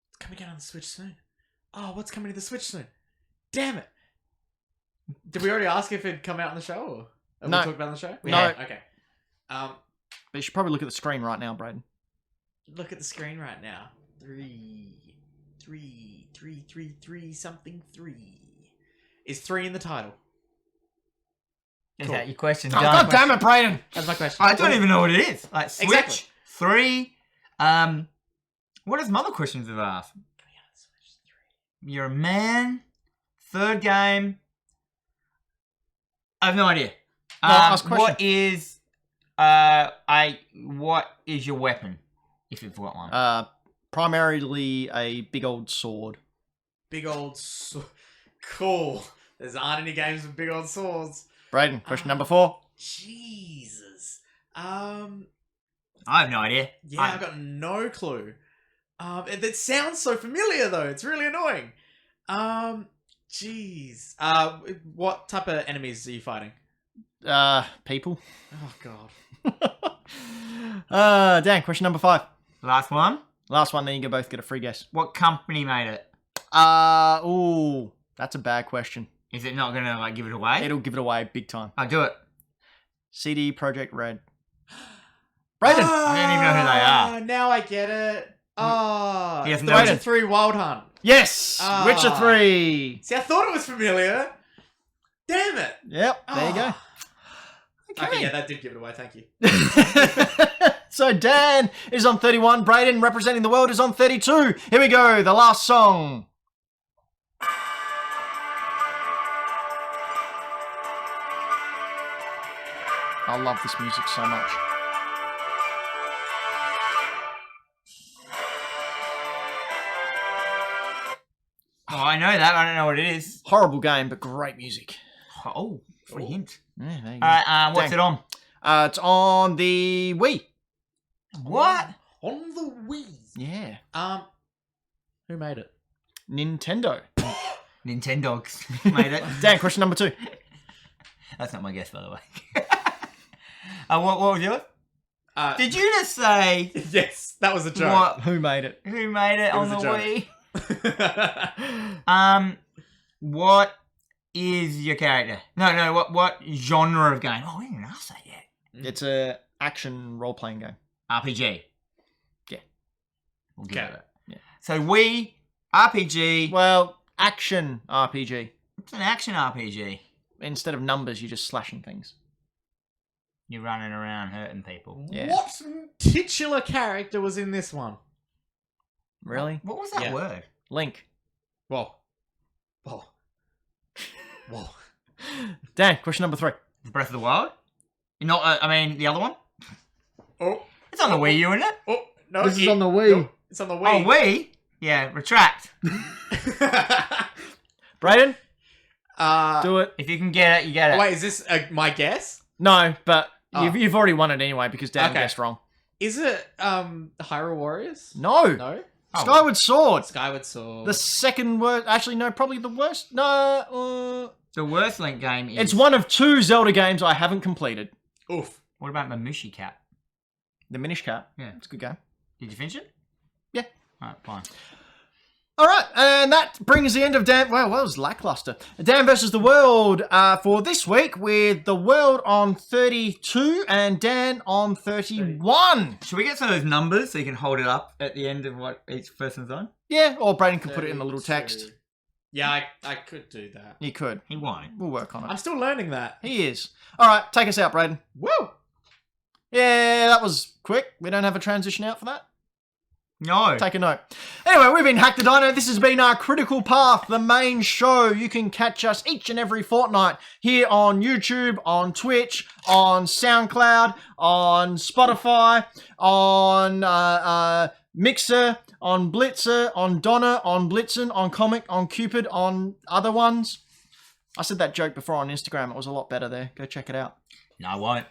Speaker 4: It's coming out on the Switch soon. Oh, what's coming to the Switch soon? Damn it. Did we already ask if it'd come out on the show? Or have
Speaker 1: No.
Speaker 4: we talked about it on the show?
Speaker 1: No.
Speaker 4: Yeah, okay.
Speaker 1: But you should probably look at the screen right now, Brayden.
Speaker 4: Look at the screen right now. 3, something 3. Is 3 in the title?
Speaker 2: Is
Speaker 4: Cool.
Speaker 2: that your question?
Speaker 1: Oh, God damn it, Brayden.
Speaker 4: That's my question.
Speaker 2: I don't even know what it is. Like Switch,
Speaker 4: Exactly.
Speaker 2: 3. What are some other questions have asked?
Speaker 4: Coming out on the Switch 3.
Speaker 2: You're a man. 3rd game. I have no idea.
Speaker 1: No, ask a question.
Speaker 2: What is your weapon? If you've got one.
Speaker 1: Primarily a big old sword.
Speaker 4: Big old cool. There's aren't any games with big old swords.
Speaker 1: Brayden, question number 4.
Speaker 4: Jesus.
Speaker 2: I have no idea.
Speaker 4: Yeah, I've got no clue. It sounds so familiar though. It's really annoying. Jeez. What type of enemies are you fighting?
Speaker 1: People.
Speaker 4: Oh god.
Speaker 1: Dan, question number 5.
Speaker 2: Last one.
Speaker 1: Last one, then you can both get a free guess.
Speaker 2: What company made it?
Speaker 1: Ooh, that's a bad question.
Speaker 2: Is it not gonna give it away?
Speaker 1: It'll give it away big time.
Speaker 2: I'll do it.
Speaker 1: CD Projekt Red. Brayden!
Speaker 2: I don't even know who they are.
Speaker 4: Now I get it. Oh,
Speaker 2: He doesn't
Speaker 4: The
Speaker 2: know
Speaker 4: Witcher
Speaker 2: it.
Speaker 4: 3 Wild Hunt.
Speaker 1: Yes!
Speaker 4: Ah.
Speaker 1: Witcher 3.
Speaker 4: See, I thought it was familiar. Damn it.
Speaker 1: Yep, there you go.
Speaker 4: Okay, yeah, that did give it away. Thank you.
Speaker 1: So Dan is on 31. Brayden, representing the world, is on 32. Here we go, the last song. I love this music so much.
Speaker 2: Oh, I know that. I don't know what it is.
Speaker 1: Horrible game, but great music.
Speaker 2: Oh, free hint.
Speaker 1: Yeah, there you go.
Speaker 2: All right, what's
Speaker 1: Dang.
Speaker 2: it on?
Speaker 1: It's on the Wii.
Speaker 2: What?
Speaker 4: On the Wii.
Speaker 1: Yeah.
Speaker 4: Who made it?
Speaker 1: Nintendo.
Speaker 2: Nintendogs made it.
Speaker 1: Dan, question number 2.
Speaker 2: That's not my guess, by the way. What was yours? Did you just say
Speaker 4: Yes, that was a joke.
Speaker 2: what?
Speaker 1: Who made it?
Speaker 2: Who made it on the
Speaker 4: was a joke.
Speaker 2: Wii? What is your character? No. What genre of game? Oh, we didn't ask that yet.
Speaker 1: It's a action role-playing game.
Speaker 2: RPG.
Speaker 1: Yeah.
Speaker 2: We'll give
Speaker 4: Okay.
Speaker 2: it that.
Speaker 1: Yeah.
Speaker 2: So Wii RPG.
Speaker 1: Well, action RPG.
Speaker 2: It's an action RPG.
Speaker 1: Instead of numbers, you're just slashing things.
Speaker 2: You're running around hurting people.
Speaker 1: Yeah.
Speaker 4: What titular character was in this one?
Speaker 1: Really?
Speaker 2: What was that
Speaker 4: Yeah.
Speaker 2: word?
Speaker 1: Link.
Speaker 4: Whoa. Whoa. Whoa.
Speaker 1: Dan, question number 3.
Speaker 2: Breath of the Wild? Not. I mean, the other one.
Speaker 4: Oh.
Speaker 2: It's on the Wii U, isn't it?
Speaker 4: Oh, no.
Speaker 1: This is on the Wii.
Speaker 4: No, it's on the Wii.
Speaker 2: Oh, Wii. Yeah. Retract.
Speaker 1: Brayden,
Speaker 4: uh,
Speaker 1: do it.
Speaker 2: If you can get it, you get it.
Speaker 4: wait, is this my guess?
Speaker 1: No, but
Speaker 4: Oh.
Speaker 1: you've already won it anyway because Dan
Speaker 4: Okay.
Speaker 1: guessed wrong.
Speaker 4: Is it Hyrule Warriors?
Speaker 1: No.
Speaker 4: No.
Speaker 2: Oh.
Speaker 1: Skyward Sword.
Speaker 4: Skyward Sword.
Speaker 1: The second worst. Actually, no, probably the worst. No.
Speaker 2: The worst Link game is.
Speaker 1: It's one of 2 Zelda games I haven't completed.
Speaker 4: Oof.
Speaker 2: What about Mamushi Cat?
Speaker 1: The Minish Cap.
Speaker 2: Yeah.
Speaker 1: It's a good game.
Speaker 2: Did you finish it?
Speaker 1: Yeah.
Speaker 2: Alright, fine.
Speaker 1: All right, and that brings the end of Dan. Well, that was lackluster. Dan versus the World for this week, with the World on 32 and Dan on 31.
Speaker 2: Should we get some of those numbers so you can hold it up at the end of what each person's on?
Speaker 1: Yeah, or Brayden can put it in the little text.
Speaker 4: 32. Yeah, I could do that.
Speaker 1: You could.
Speaker 2: He won't.
Speaker 1: We'll work on
Speaker 4: I'm
Speaker 1: it.
Speaker 4: still learning that.
Speaker 1: He is. All right, take us out, Brayden.
Speaker 4: Woo!
Speaker 1: Yeah, that was quick. We don't have a transition out for that.
Speaker 2: No.
Speaker 1: Take a note. Anyway, we've been Hack the Dino. This has been our Critical Path, the main show. You can catch us each and every fortnight here on YouTube, on Twitch, on SoundCloud, on Spotify, on Mixer, on Blitzer, on Donna, on Blitzen, on Comic, on Cupid, on other ones. I said that joke before on Instagram. It was a lot better there. Go check it out.
Speaker 2: No, I won't.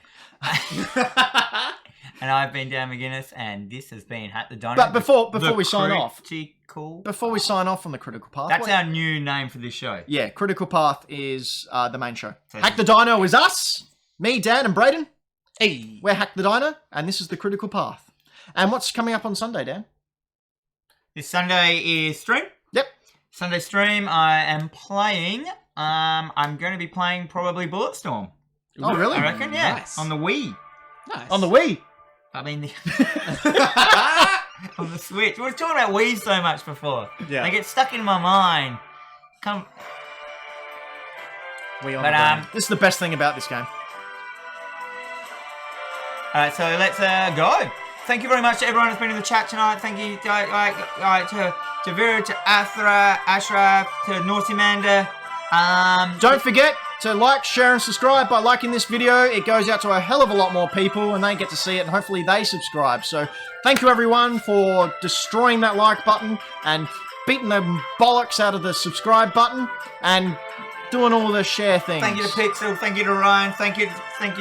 Speaker 2: And I've been Dan McGuinness, and this has been Hack the Dino.
Speaker 1: But before
Speaker 2: The
Speaker 1: we sign off,
Speaker 2: Critical
Speaker 1: before we sign off on the Critical Path,
Speaker 2: That's our new name for this show.
Speaker 1: yeah, Critical Path is the main show.
Speaker 2: So-
Speaker 1: Hack the Dino is us, me, Dan, and Brayden.
Speaker 4: Hey.
Speaker 1: We're Hack the Dino, and this is the Critical Path. And what's coming up on Sunday, Dan?
Speaker 2: This Sunday is stream.
Speaker 1: Yep.
Speaker 2: Sunday stream, I am playing. I'm going to be playing probably Bulletstorm.
Speaker 1: Oh, really?
Speaker 2: I reckon, yeah.
Speaker 4: Nice.
Speaker 2: On the Wii.
Speaker 4: Nice.
Speaker 1: On the Wii.
Speaker 2: I mean, on the Switch. We were talking about Wii so much before.
Speaker 4: Yeah.
Speaker 2: They get stuck in my mind. Come.
Speaker 4: We on
Speaker 2: But,
Speaker 4: the brain.
Speaker 1: This is the best thing about this game.
Speaker 2: Alright, so let's go. Thank you very much to everyone who's been in the chat tonight. Thank you to Vera, to Athra, Ashraf, to Norsimander.
Speaker 1: Don't forget to like, share, and subscribe by liking this video. It goes out to a hell of a lot more people, and they get to see it, and hopefully they subscribe. So thank you, everyone, for destroying that like button and beating the bollocks out of the subscribe button and doing all the share things.
Speaker 2: Thank you to Pixel, thank you to Ryan, thank you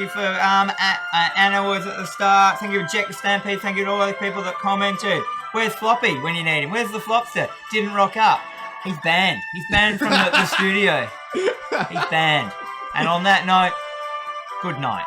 Speaker 2: for Anna was at the start, thank you to Jack the Stampede, thank you to all those people that commented. Where's Floppy when you need him? Where's the Flopster? Didn't rock up. He's banned. He's banned from the studio. He's banned. And on that note, good night.